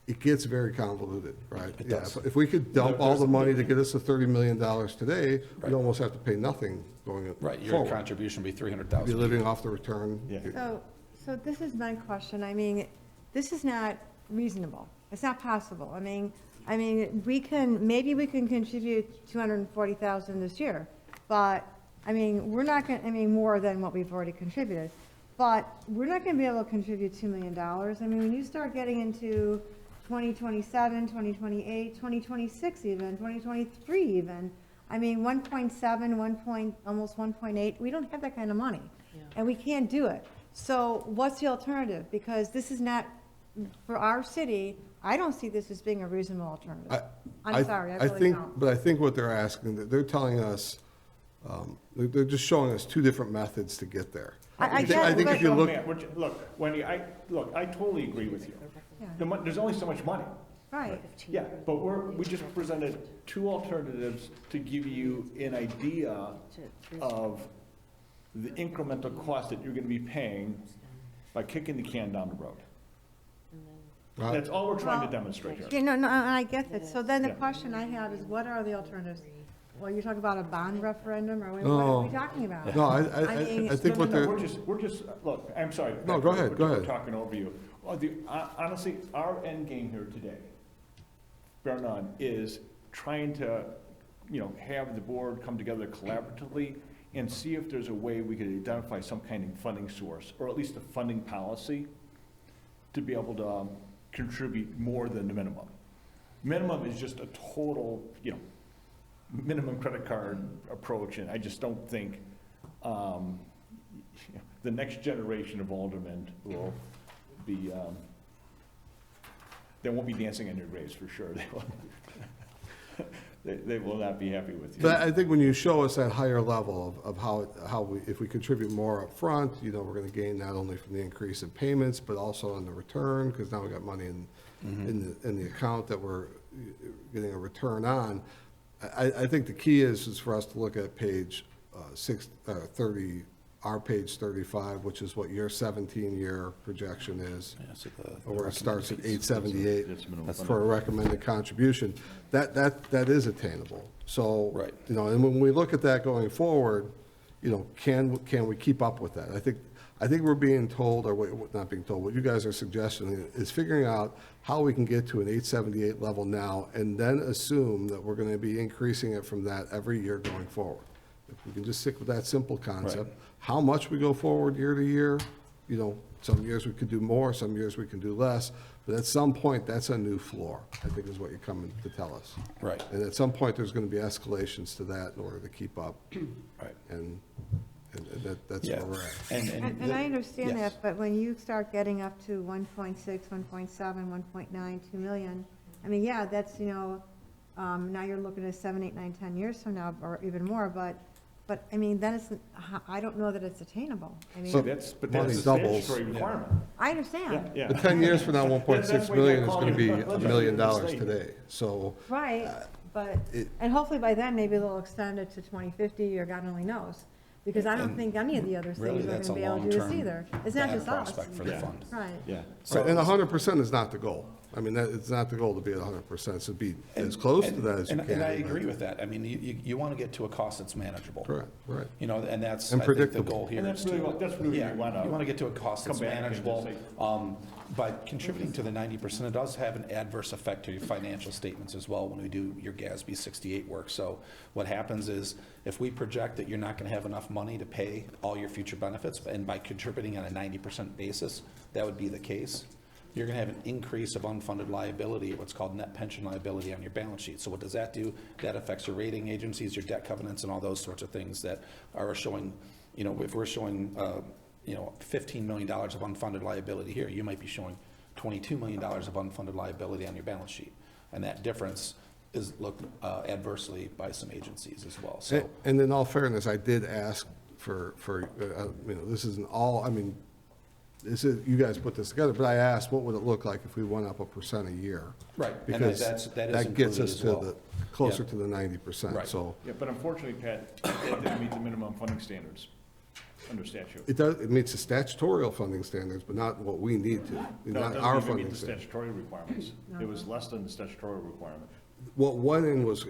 it gets very convoluted, right? It Yeah, does. if we could dump all the money to get us to $30 million today, we'd almost have to pay nothing going Right, your forward. contribution would be Be 300,000. living off the return. Yeah. So this is my question. I mean, this is not reasonable. It's not possible. I mean, maybe we can contribute 240,000 this year, but, I mean, we're not going, I mean, more than what we've already contributed. But we're not going to be able to contribute $2 million. I mean, when you start getting into 2027, 2028, 2026 even, 2023 even, I mean, 1.7, almost 1.8, we don't have that kind of money. And we can't do it. So what's the alternative? Because this is not, for our city, I don't see this as being a reasonable alternative. I'm sorry, I really think, don't. but I think what they're asking, they're telling us, they're just showing us two different methods to get there. I think- I get it, think but- if you look, Look, Wendy, I totally agree with you. Yeah. There's only so much money. Right. Yeah, but we just presented two alternatives to give you an idea of the incremental cost that you're gonna be paying by kicking the can down the road. Right. That's all we're trying to Well, demonstrate here. Yeah, no, and I get that. So then the Yeah. question I have is, what are the alternatives? Well, you're talking about a bond referendum, or what No. are we talking about? no, I mean, I think what they're, We're just, look, I'm sorry. No, go ahead, go We're ahead. talking over you. Honestly, our end game here today, bar none, is trying to, have the board come together collaboratively and see if there's a way we could identify some kind of funding source, or at least a funding policy, to be able to contribute more than the minimum. Minimum is just a total, minimum credit card approach, and I just don't think the next generation of aldermen will be, they won't be dancing on your graves for sure. They will not be happy with you. but I think when you show us that higher level of how we, if we contribute more up front, we're going to gain not only from the increase in payments, but also on the return, because now we got money in the account that we're getting a return on. I think the key is for us to look at page 30, our page 35, which is what your 17-year projection is, Yeah, so the- where it starts at 878 That's minimum That's for a recommended contribution. That is attainable. So, Right. and when we look at that going forward, can we keep up with that? I think I think we're being told, or not being told, what you guys are suggesting is figuring out how we can get to an 878 level now, and then assume that we're gonna be increasing it from that every year going forward. If we can just stick with that simple concept, how much we go forward year to year, you know, some years we could do more, some years we can do less, but at some point, that's a new floor, I think is what you're coming to tell us. Right. And at some point, there's gonna be escalations to that in order to keep up, Right. and that's Yeah. where we're at. And I understand yes. that, but when you start getting up to 1.6, 1.7, 1.9, 2 million, I mean, yeah, that's, now you're looking at 7, 8, 9, 10 years from now, or even more, but I mean, then it's, I don't know that it's attainable. I So- mean, But Money that's a doubles. statutory requirement. I understand. Yeah. But 10 years from now, That's 1.6 why million they're is calling gonna be it $1 million budget. today, so. Right, but, it- and hopefully by then, maybe they'll extend it to 2050, or God only knows. Because I don't And think any of the other Really, cities are that's gonna a be able to do this long-term either. It's not bad just us. prospect for the Yeah. fund. Right. Yeah. Right, and 100% is not the goal. I mean, it's not the goal to be at 100%, so be as close to that as you can. And I agree with that. I mean, you want to get to a cost that's manageable. Correct, right. And that's, And I think, the predictable. goal here And is that's really to. what- that's really what yeah, you wanna You want to get to a cost that's come back and just manageable. say- By contributing to the 90%, it does have an adverse effect to your financial statements as well when we do your GASB 68 work. So what happens is, if we project that you're not going to have enough money to pay all your future benefits, and by contributing on a 90% basis, that would be the case, you're going to have an increase of unfunded liability, what's called net pension liability on your balance sheet. So what does that do? That affects your rating agencies, your debt covenants, and all those sorts of things that are showing, if we're showing, $15 million of unfunded liability here, you might be showing $22 million of unfunded liability on your balance sheet. And that difference is looked adversely by some agencies as well, so. And in all fairness, I did ask this isn't all, I mean, you guys put this together, but I asked, what would it look like if we went up 1% a year? Right, and Because that is that gets included us as to well. the, closer Yeah. to the 90%, Right. so. Yeah, but unfortunately, Pat, that didn't meet the minimum funding standards under statute. It meets the statutory funding standards, but not what we need to, No, it not doesn't our even funding meet the standards. statutory requirements. It was less than the statutory requirement. What went in was,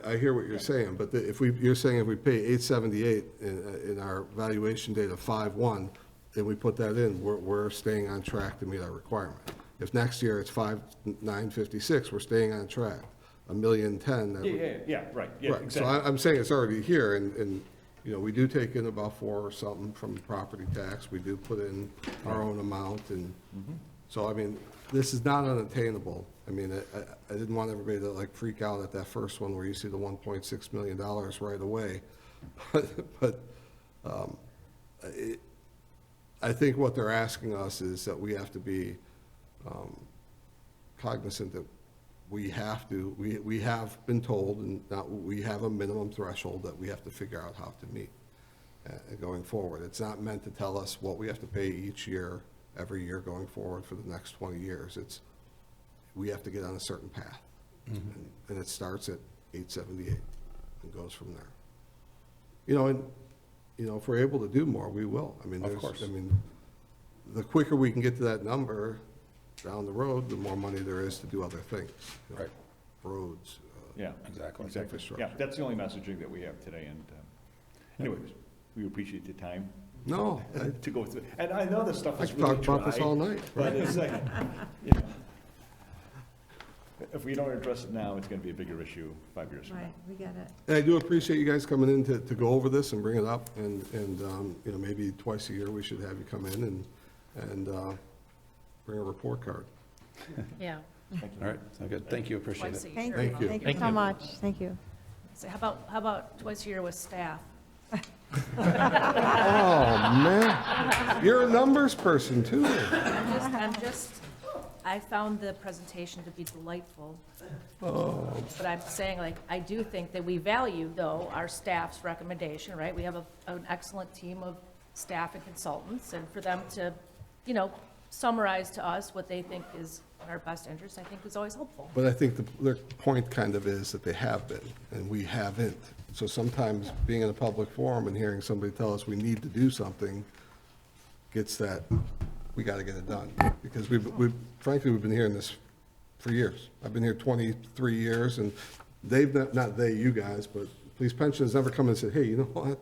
I hear what you're saying, but you're saying if we pay 878 in our valuation date of 5/1, and we put that in, we're staying on track to meet our requirement. If next year it's 5,956, we're staying on track. 1,010,000. that would- Yeah, right, yeah, Right, so exactly. I'm saying it's already here, and, we do take in about 4 or something from property tax, we do put in our own amount, and, so, I mean, this is not unattainable. I mean, I didn't want everybody to like freak out at that first one where you see the $1.6 million right away, but, I think what they're asking us is that we have to be cognizant that we have to, we have been told, and now we have a minimum threshold that we have to figure out how to meet going forward. It's not meant to tell us what we have to pay each year, every year going forward for the next 20 years. We have to get on a certain path. And it starts at 878 and goes from there. If we're able to do more, we will. I mean, Of course. the quicker we can get to that number down the road, the more money there is to do other things. Right. Roads. Yeah, Exactly. exactly. Infrastructure. Yeah, that's the only messaging that we have today, and anyways, we appreciate the time No, to go through. And I know this stuff I is could really talk about this dry, all night. but it's like, you know, if we don't address it now, it's gonna be a bigger issue 5 years from now. Right, we get it. And I do appreciate you guys coming in to go over this and bring it up, and maybe twice a year, we should have you come in and bring a report card. Yeah. All right, so good. Thank you, appreciate Twice a it. year. Thank you. Thank you so much, thank you. So how about twice a year with staff? Oh, man. You're a numbers person, too. I found the presentation to be delightful. But I'm saying, I do think that we value, though, our staff's recommendation, right? We have an excellent team of staff and consultants, and for them to, summarize to us what they think is in our best interest, I think is always helpful. But I think their point kind of is that they have been, and we haven't. So sometimes being in a public forum and hearing somebody tell us we need to do something gets that, we got to get it done. Because frankly, we've been hearing this for years. I've been here 23 years, and they've, not they, you guys, but police pension has never come and said, hey, you know what?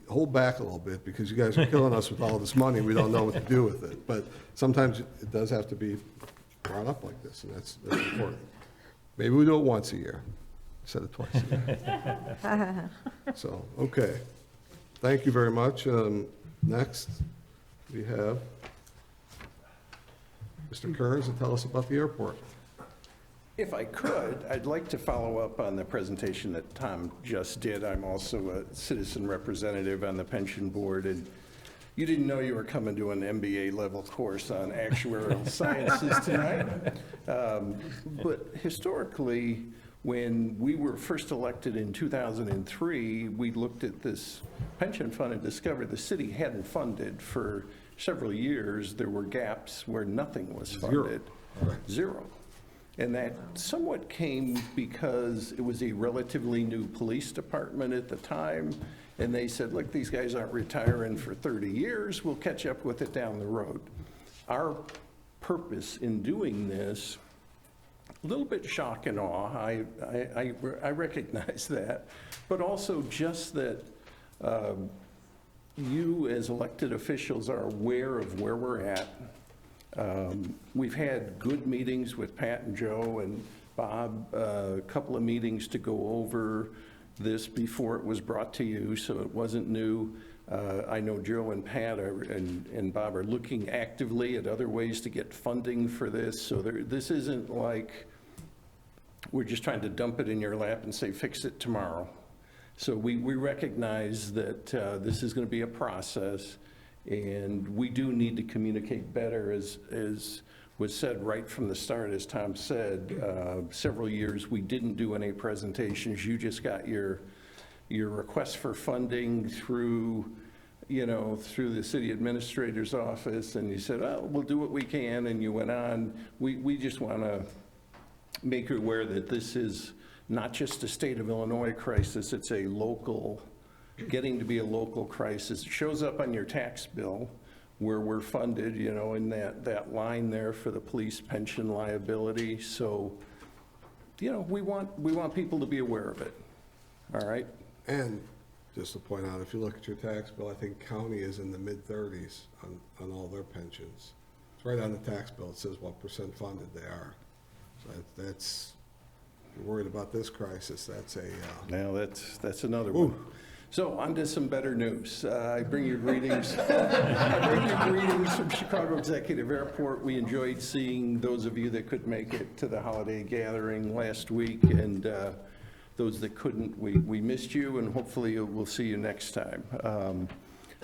hold back a little bit, because you guys are killing us with all this money, we don't know what to do with it. But sometimes it does have to be brought up like this, and that's important. Maybe we do it once a year instead of twice a year. So, okay. Thank you very much. Next, we have Mr. Kearns to tell us about the airport. If I could, I'd like to follow up on the presentation that Tom just did. I'm also a citizen representative on the pension board, and you didn't know you were coming to an MBA level course on actuarial sciences tonight. But historically, when we were first elected in 2003, we looked at this pension fund and discovered the city hadn't funded for several years. There were gaps where nothing was funded. Zero. And that somewhat came because it was a relatively new police department at the time, and they said, look, these guys aren't retiring for 30 years, we'll catch up with it down the road. Our purpose in doing this, a little bit shock and awe, I recognize that, but also just that you as elected officials are aware of where we're at. We've had good meetings with Pat and Joe and Bob, a couple of meetings to go over this before it was brought to you, so it wasn't new. I know Joe and Pat and Bob are looking actively at other ways to get funding for this, so this isn't like we're just trying to dump it in your lap and say, fix it tomorrow. So we recognize that this is going to be a process, and we do need to communicate better, as was said right from the start, as Tom said. Several years we didn't do any presentations. You just got your request for funding through the city administrator's office, and you said, oh, we'll do what we can, and you went on. We just want to make you aware that this is not just a state of Illinois crisis, it's a local, getting to be a local crisis. It shows up on your tax bill where we're funded, in that line there for the police pension liability. So, we want people to be aware of it, all right? And just to point out, if you look at your tax bill, I think county is in the mid-30s on all their pensions. It's right on the tax bill. It says what percent funded they are. So that's, if you're worried about this crisis, that's a... Now, that's another one. So on to some better news. I bring you greetings. I bring you greetings from Chicago Executive Airport. We enjoyed seeing those of you that could make it to the holiday gathering last week, and those that couldn't, we missed you, and hopefully we'll see you next time.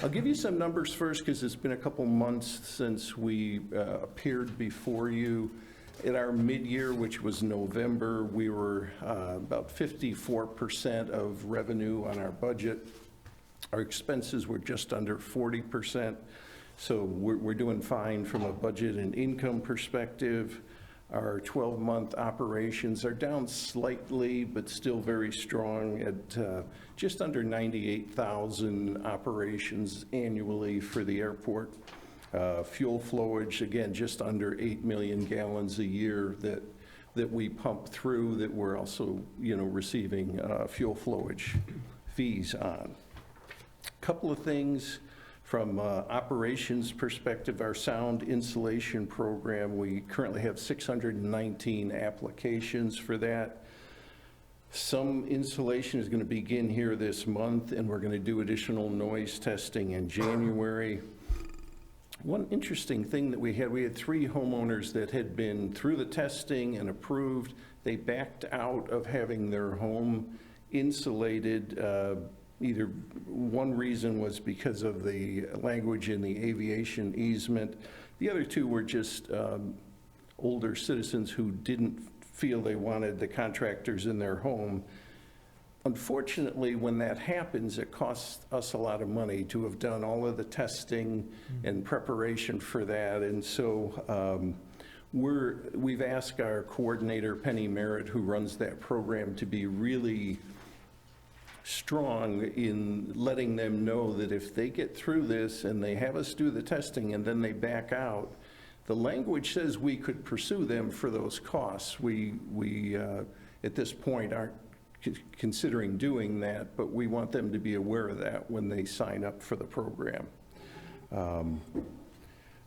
I'll give you some numbers first, because it's been a couple months since we appeared before you. In our mid-year, which was November, we were about 54% of revenue on our budget. Our expenses were just under 40%, so we're doing fine from a budget and income perspective. Our 12-month operations are down slightly, but still very strong at just under 98,000 operations annually for the airport. Fuel flowage, again, just under 8 million gallons a year that we pump through, that we're also, receiving fuel flowage fees on. Couple of things from operations perspective, our sound insulation program, we currently have 619 applications for that. Some insulation is going to begin here this month, and we're going to do additional noise testing in January. One interesting thing that we had 3 homeowners that had been through the testing and approved. They backed out of having their home insulated. Either one reason was because of the language in the aviation easement. The other 2 were just older citizens who didn't feel they wanted the contractors in their home. Unfortunately, when that happens, it costs us a lot of money to have done all of the testing and preparation for that. And so we've asked our coordinator, Penny Merritt, who runs that program, to be really strong in letting them know that if they get through this and they have us do the testing and then they back out, the language says we could pursue them for those costs. We at this point aren't considering doing that, but we want them to be aware of that when they sign up for the program.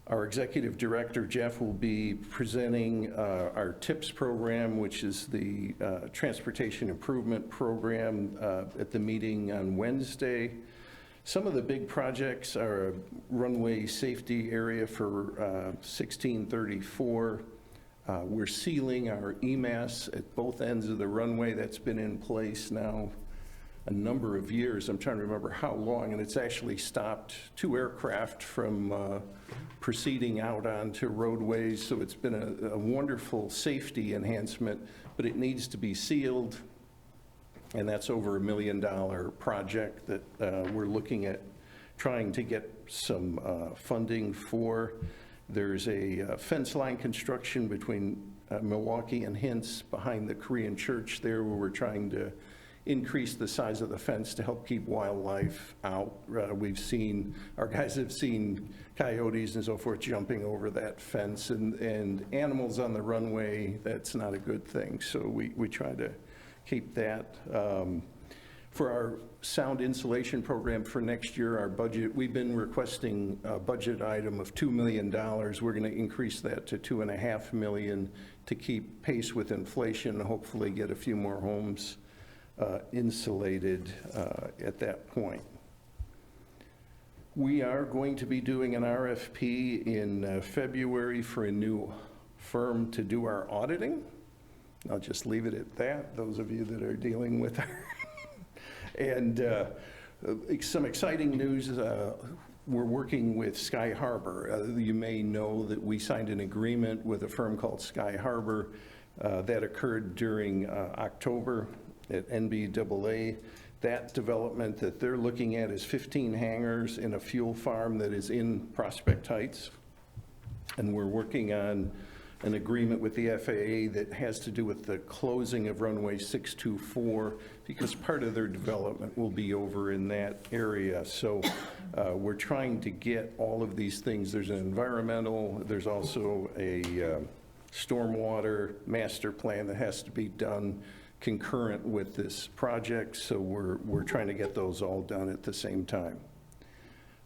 Our executive director, Jeff, will be presenting our TIPS program, which is the Transportation Improvement Program, at the meeting on Wednesday. Some of the big projects are a runway safety area for 1634. We're sealing our EMAS at both ends of the runway. That's been in place now a number of years. I'm trying to remember how long, and it's actually stopped 2 aircraft from proceeding out onto roadways. So it's been a wonderful safety enhancement, but it needs to be sealed. And that's over $1 million project that we're looking at trying to get some funding for. There's a fence line construction between Milwaukee and Hintz behind the Korean church there, where we're trying to increase the size of the fence to help keep wildlife out. Our guys have seen coyotes and so forth jumping over that fence, and animals on the runway, that's not a good thing. So we try to keep that. For our sound insulation program for next year, our budget, we've been requesting a budget item of $2 million. We're going to increase that to $2.5 million to keep pace with inflation and hopefully get a few more homes insulated at that point. We are going to be doing an RFP in February for a new firm to do our auditing. I'll just leave it at that, those of you that are dealing with our and some exciting news, we're working with Sky Harbor. You may know that we signed an agreement with a firm called Sky Harbor that occurred during October at NBAA. That development that they're looking at is 15 hangars in a fuel farm that is in Prospect Heights. And we're working on an agreement with the FAA that has to do with the closing of runway 624, because part of their development will be over in that area. So we're trying to get all of these things. There's an environmental, there's also a stormwater master plan that has to be done concurrent with this project. So we're trying to get those all done at the same time.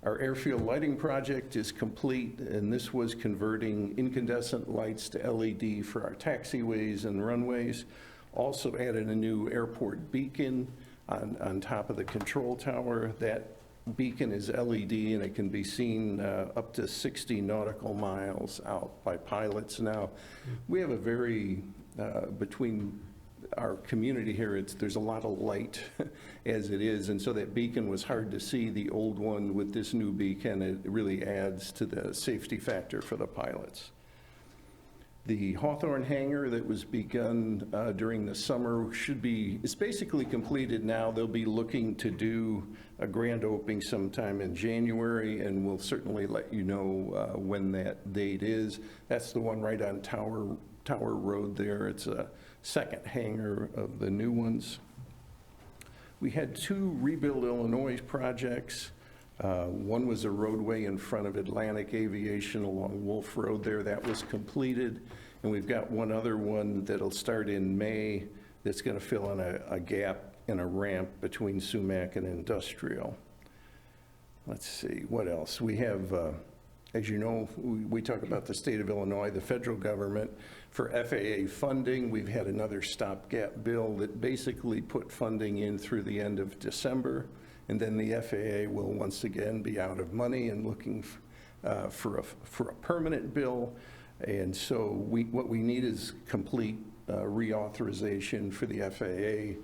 Our airfield lighting project is complete, and this was converting incandescent lights to LED for our taxiways and runways. Also added a new airport beacon on top of the control tower. That beacon is LED, and it can be seen up to 60 nautical miles out by pilots now. We have a very, between our community here, there's a lot of light as it is, and so that beacon was hard to see. The old one with this new beacon, it really adds to the safety factor for the pilots. The Hawthorne hangar that was begun during the summer is basically completed now. They'll be looking to do a grand opening sometime in January, and we'll certainly let you know when that date is. That's the one right on Tower Road there. It's a second hangar of the new ones. We had 2 Rebuild Illinois projects. One was a roadway in front of Atlantic Aviation along Wolf Road there. That was completed. And we've got one other one that'll start in May that's going to fill in a gap in a ramp between Sumac and Industrial. Let's see, what else? We have, as you know, we talk about the state of Illinois, the federal government. For FAA funding, we've had another stopgap bill that basically put funding in through the end of December, and then the FAA will once again be out of money and looking for a permanent bill. And so what we need is complete reauthorization for the FAA,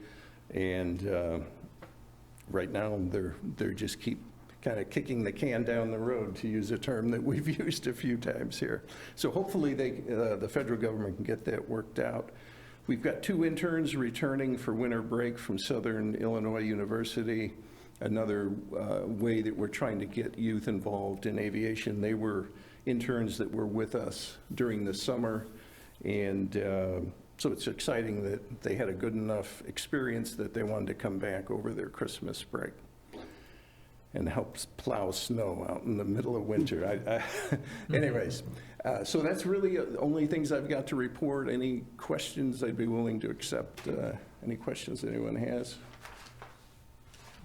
and right now they're just keep kind of kicking the can down the road, to use a term that we've used a few times here. So hopefully the federal government can get that worked out. We've got 2 interns returning for winter break from Southern Illinois University. Another way that we're trying to get youth involved in aviation. They were interns that were with us during the summer, and so it's exciting that they had a good enough experience that they wanted to come back over their Christmas break. and helps plow snow out in the middle of winter. Anyways, so that's really the only things I've got to report. Any questions, I'd be willing to accept any questions anyone has.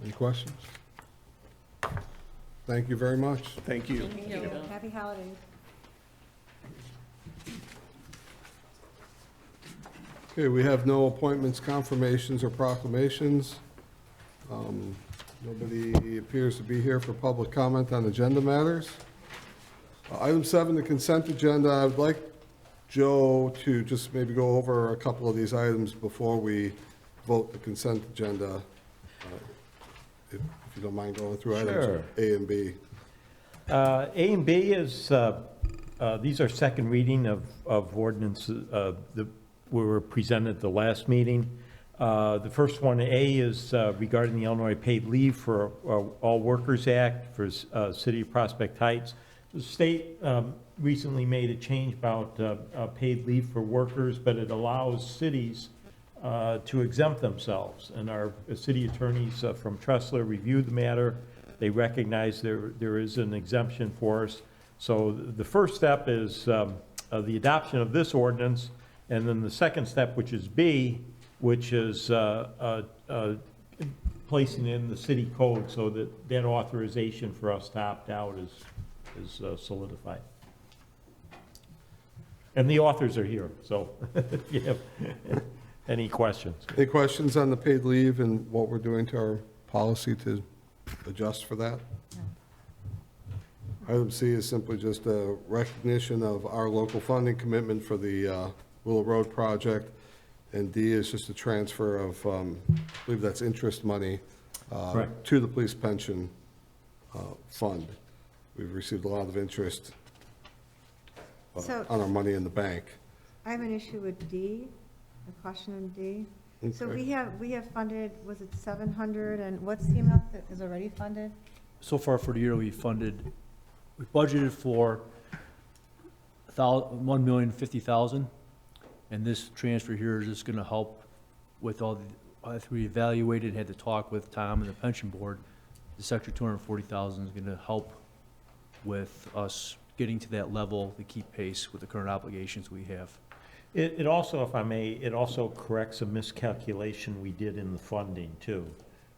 Any questions? Thank you very much. Thank you. Thank you. Happy holidays. Okay, we have no appointments, confirmations, or proclamations. Nobody appears to be here for public comment on agenda matters. Item 7, the consent agenda. I would like Joe to just maybe go over a couple of these items before we vote the consent agenda. If you don't mind going through items Sure. A and B. A and B is, these are second reading of ordinances that were presented at the last meeting. The first one, A, is regarding the Illinois Paid Leave for All Workers Act for City of Prospect Heights. The state recently made a change about paid leave for workers, but it allows cities to exempt themselves. And our city attorneys from Tressler reviewed the matter. They recognize there is an exemption for us. So the first step is the adoption of this ordinance, and then the second step, which is B, which is placing in the city code so that that authorization for us to opt out is solidified. And the authors are here, so if you have any questions. Any questions on the paid leave and what we're doing to our policy to adjust for that? Item C is simply just a recognition of our local funding commitment for the Willow Road project. And D is just a transfer of, I believe that's interest money Correct. to the police pension fund. We've received a lot of interest So- on our money in the bank. I have an issue with D, a question on D. So Okay. we have funded, was it 700, and what's the amount that is already funded? So far for the year, we budgeted for $1,050,000, and this transfer here is just gonna help with all the, after we evaluated, had to talk with Tom and the pension board, this extra $240,000 is gonna help with us getting to that level to keep pace with the current obligations we have. It also, if I may, it also corrects a miscalculation we did in the funding too.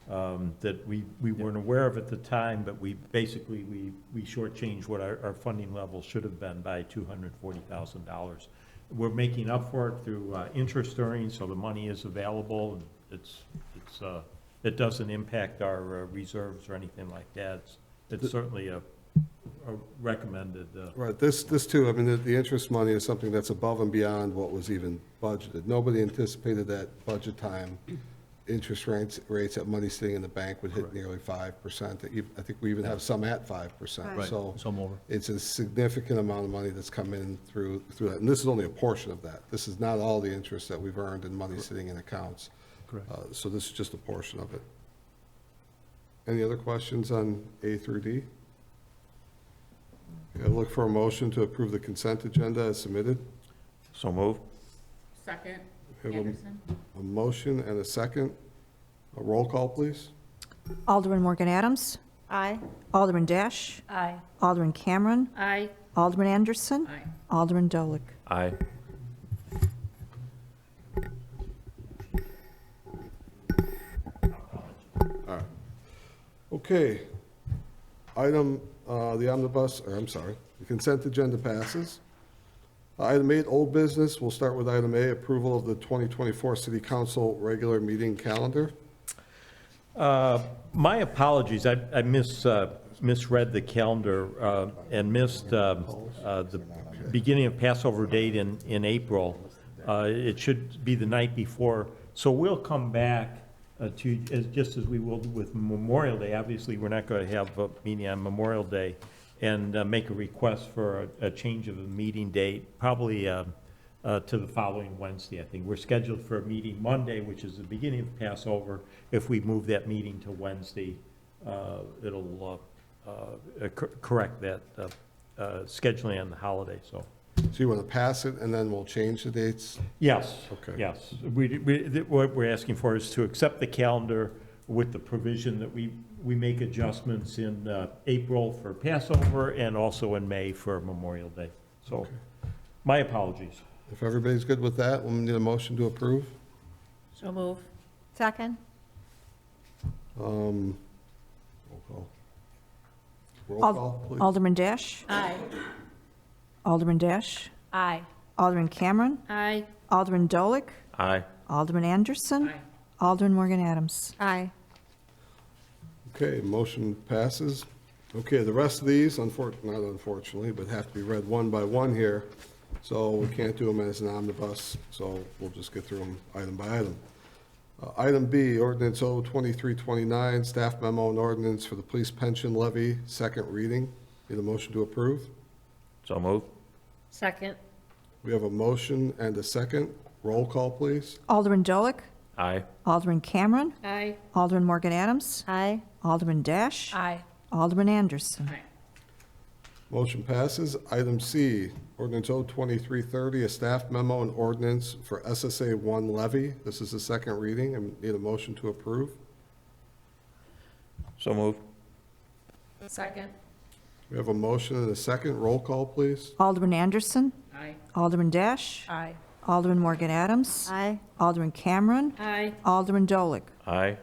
That we weren't aware of at the time, but we basically, we shortchanged what our funding level should have been by $240,000. We're making up for it through interest earnings, so the money is available. It doesn't impact our reserves or anything like that. It's certainly a recommended. Right, this too, I mean, the interest money is something that's above and beyond what was even budgeted. Nobody anticipated that budget time interest rates, that money sitting in the bank would hit nearly 5%. I think we even have some at 5%. Right. So Some over. it's a significant amount of money that's come in through that. And this is only a portion of that. This is not all the interest that we've earned in money sitting in accounts. Correct. So this is just a portion of it. Any other questions on A through D? I look for a motion to approve the consent agenda as submitted. So move. Second, We have Anderson. a motion and a second. A roll call, please. Alderman Morgan Adams. Aye. Alderman Dash. Aye. Alderman Cameron. Aye. Alderman Anderson. Aye. Alderman Dolick. Aye. All right. Okay. Item, the omnibus, or I'm sorry, the consent agenda passes. Item 8, old business. We'll start with item A, approval of the 2024 City Council regular meeting calendar. My apologies, I misread the calendar and missed the beginning of Passover date in April. It should be the night before, so we'll come back just as we will with Memorial Day. Obviously, we're not going to have a meeting on Memorial Day, and make a request for a change of the meeting date, probably to the following Wednesday, I think. We're scheduled for a meeting Monday, which is the beginning of Passover. If we move that meeting to Wednesday, it'll correct that scheduling on the holiday, so. So you want to pass it, and then we'll change the dates? Yes. Okay. Yes. What we're asking for is to accept the calendar with the provision that we make adjustments in April for Passover and also in May for Memorial Day. So, my apologies. If everybody's good with that, we'll need a motion to approve. So move. Second? Roll call. Roll Ald- call, please. Alderman Dash. Aye. Alderman Dash. Aye. Alderman Cameron. Aye. Alderman Dolick. Aye. Alderman Anderson. Alderman Morgan Adams. Aye. Okay, motion passes. Okay, the rest of these, not unfortunately, but have to be read one by one here. So we can't do them as an omnibus, so we'll just get through them item by item. Item B, ordinance O 2329, staff memo and ordinance for the police pension levy, second reading. Need a motion to approve? So moved. Second. We have a motion and a second. Roll call, please. Alderman Dolick. Aye. Alderman Cameron. Aye. Alderman Morgan Adams. Aye. Alderman Dash. Aye. Alderman Anderson. Motion passes. Item C, ordinance O 2330, a staff memo and ordinance for SSA 1 levy. This is the second reading, and need a motion to approve. So moved. Second. We have a motion and a second. Roll call, please. Alderman Anderson. Aye. Alderman Dash. Aye. Alderman Morgan Adams. Aye. Alderman Cameron. Aye. Alderman Dolick. Aye.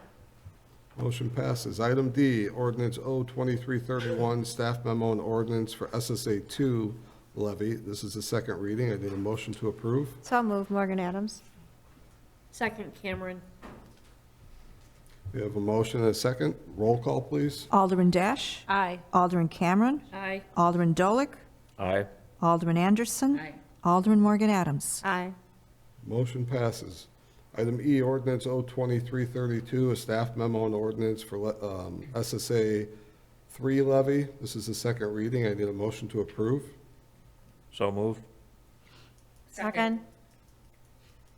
Motion passes. Item D, ordinance O 2331, staff memo and ordinance for SSA 2 levy. This is the second reading. I need a motion to approve. So moved, Morgan Adams. Second, Cameron. We have a motion and a second. Roll call, please. Alderman Dash. Aye. Alderman Cameron. Aye. Alderman Dolick. Aye. Alderman Anderson. Aye. Alderman Morgan Adams. Aye. Motion passes. Item E, ordinance O 2332, a staff memo and ordinance for SSA 3 levy. This is the second reading. I need a motion to approve. So moved. Second?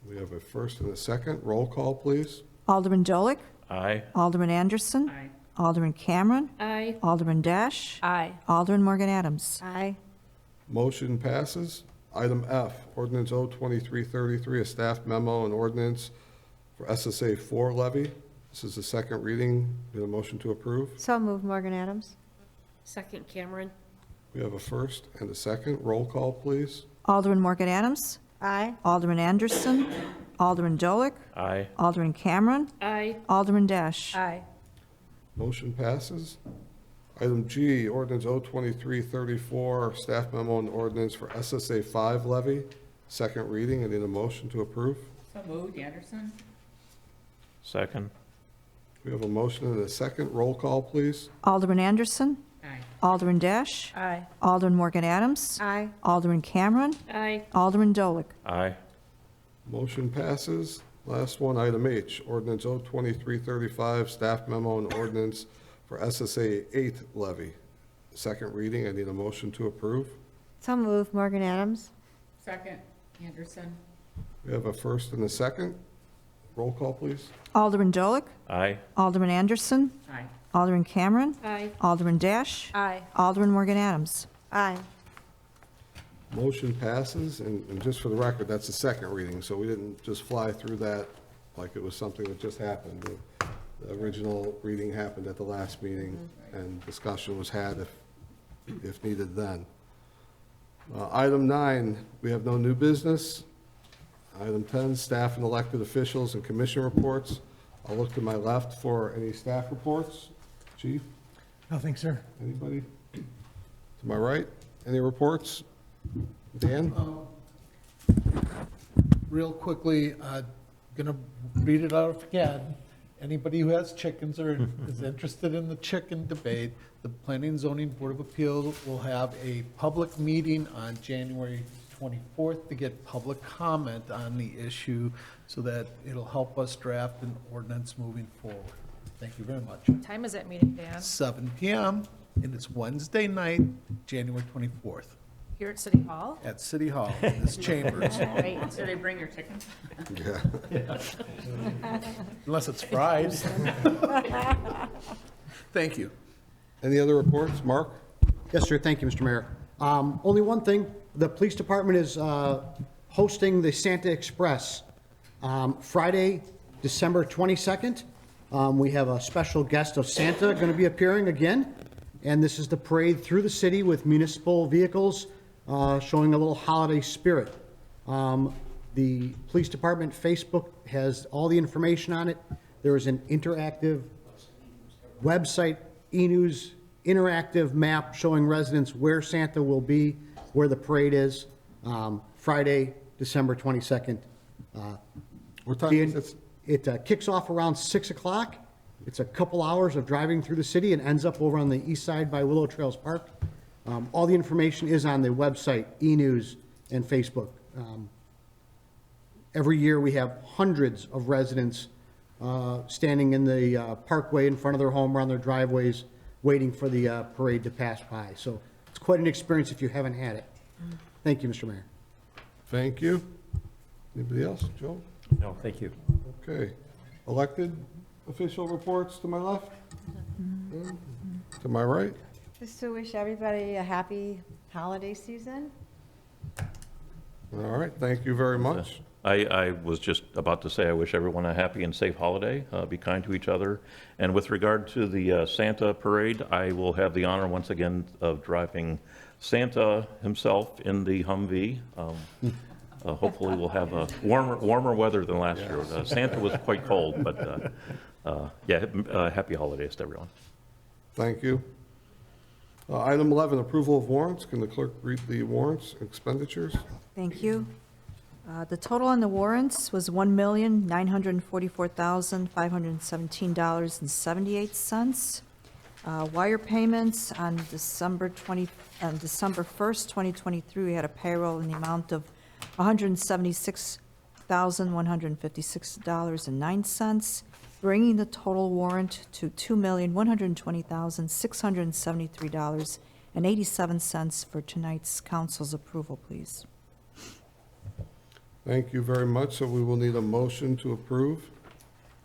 We have a first and a second. Roll call, please. Alderman Dolick. Aye. Alderman Anderson. Aye. Alderman Cameron. Aye. Alderman Dash. Aye. Alderman Morgan Adams. Aye. Motion passes. Item F, ordinance O 2333, a staff memo and ordinance for SSA 4 levy. This is the second reading. Need a motion to approve. So moved, Morgan Adams. Second, Cameron. We have a first and a second. Roll call, please. Alderman Morgan Adams. Aye. Alderman Anderson. Alderman Dolick. Aye. Alderman Cameron. Aye. Alderman Dash. Aye. Motion passes. Item G, ordinance O 2334, staff memo and ordinance for SSA 5 levy, second reading. I need a motion to approve. So moved, Anderson. Second. We have a motion and a second. Roll call, please. Alderman Anderson. Aye. Alderman Dash. Aye. Alderman Morgan Adams. Aye. Alderman Cameron. Aye. Alderman Dolick. Aye. Motion passes. Last one, item H, ordinance O 2335, staff memo and ordinance for SSA 8 levy, second reading. I need a motion to approve. So moved, Morgan Adams. Second, Anderson. We have a first and a second. Roll call, please. Alderman Dolick. Aye. Alderman Anderson. Aye. Alderman Cameron. Aye. Alderman Dash. Aye. Alderman Morgan Adams. Aye. Motion passes, and just for the record, that's the second reading, so we didn't just fly through that like it was something that just happened. The original reading happened at the last meeting, and discussion was had if needed then. Item 9, we have no new business. Item 10, staff and elected officials and commission reports. I'll look to my left for any staff reports. Chief, Nothing, sir. anybody? To my right, any reports? Dan? Real quickly, gonna read it out again. Anybody who has chickens or is interested in the chicken debate, the Planning and Zoning Board of Appeals will have a public meeting on January 24th to get public comment on the issue so that it'll help us draft an ordinance moving forward. Thank you very much. What time is that meeting, Dan? 7 PM, and it's Wednesday night, January 24th, Here at City Hall? at City Hall, in this chambers, Great. So they bring your chickens? Yeah. unless it's fried. Thank you. Any other reports? Mark? Yes, sir. Thank you, Mr. Mayor. Only one thing. The police department is hosting the Santa Express Friday, December 22nd We have a special guest of Santa going to be appearing again, and this is the parade through the city with municipal vehicles showing a little holiday spirit. The police department Facebook has all the information on it. There is an interactive website, e-news, interactive map showing residents where Santa will be, where the parade is, Friday, December 22nd. What time is it? It kicks off around 6 o'clock. It's a couple hours of driving through the city and ends up over on the east side by Willow Trails Park. All the information is on the website, e-news, and Facebook. Every year, we have hundreds of residents standing in the parkway in front of their home or on their driveways, waiting for the parade to pass by. So it's quite an experience if you haven't had it. Thank you, Mr. Mayor. Thank you. Anybody else? Joe? No, thank you. Okay. Elected official reports to my left? To my right? Just to wish everybody a happy holiday season. All right, thank you very much. I was just about to say, I wish everyone a happy and safe holiday. Be kind to each other. And with regard to the Santa parade, I will have the honor once again of driving Santa himself in the Humvee. Hopefully we'll have a warmer weather than last year. Santa was quite cold, but yeah, happy holidays to everyone. Thank you. Item 11, approval of warrants. Can the clerk read the warrants and expenditures? Thank you. The total on the warrants was $1,944,517.78. Wire payments on December 1st, 2023, we had a payroll in the amount of $176,156.09, bringing the total warrant to $2,120,673.87 for tonight's council's approval, please. Thank you very much. So we will need a motion to approve.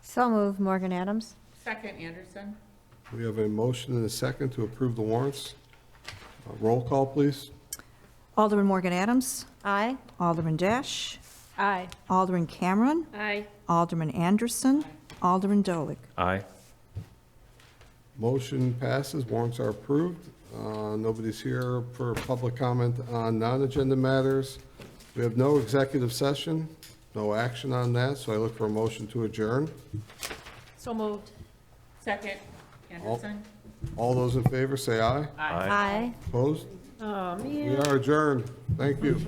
So moved, Morgan Adams. Second, Anderson. We have a motion and a second to approve the warrants. Roll call, please. Alderman Morgan Adams. Aye. Alderman Dash. Aye. Alderman Cameron. Aye. Alderman Anderson. Alderman Dolick. Aye. Motion passes. Warrants are approved. Nobody's here for public comment on non-agenda matters. We have no executive session, no action on that, so I look for a motion to adjourn. So moved. Second, Anderson. All those in favor, say aye. Aye. Opposed? Oh, man. We are adjourned. Thank you.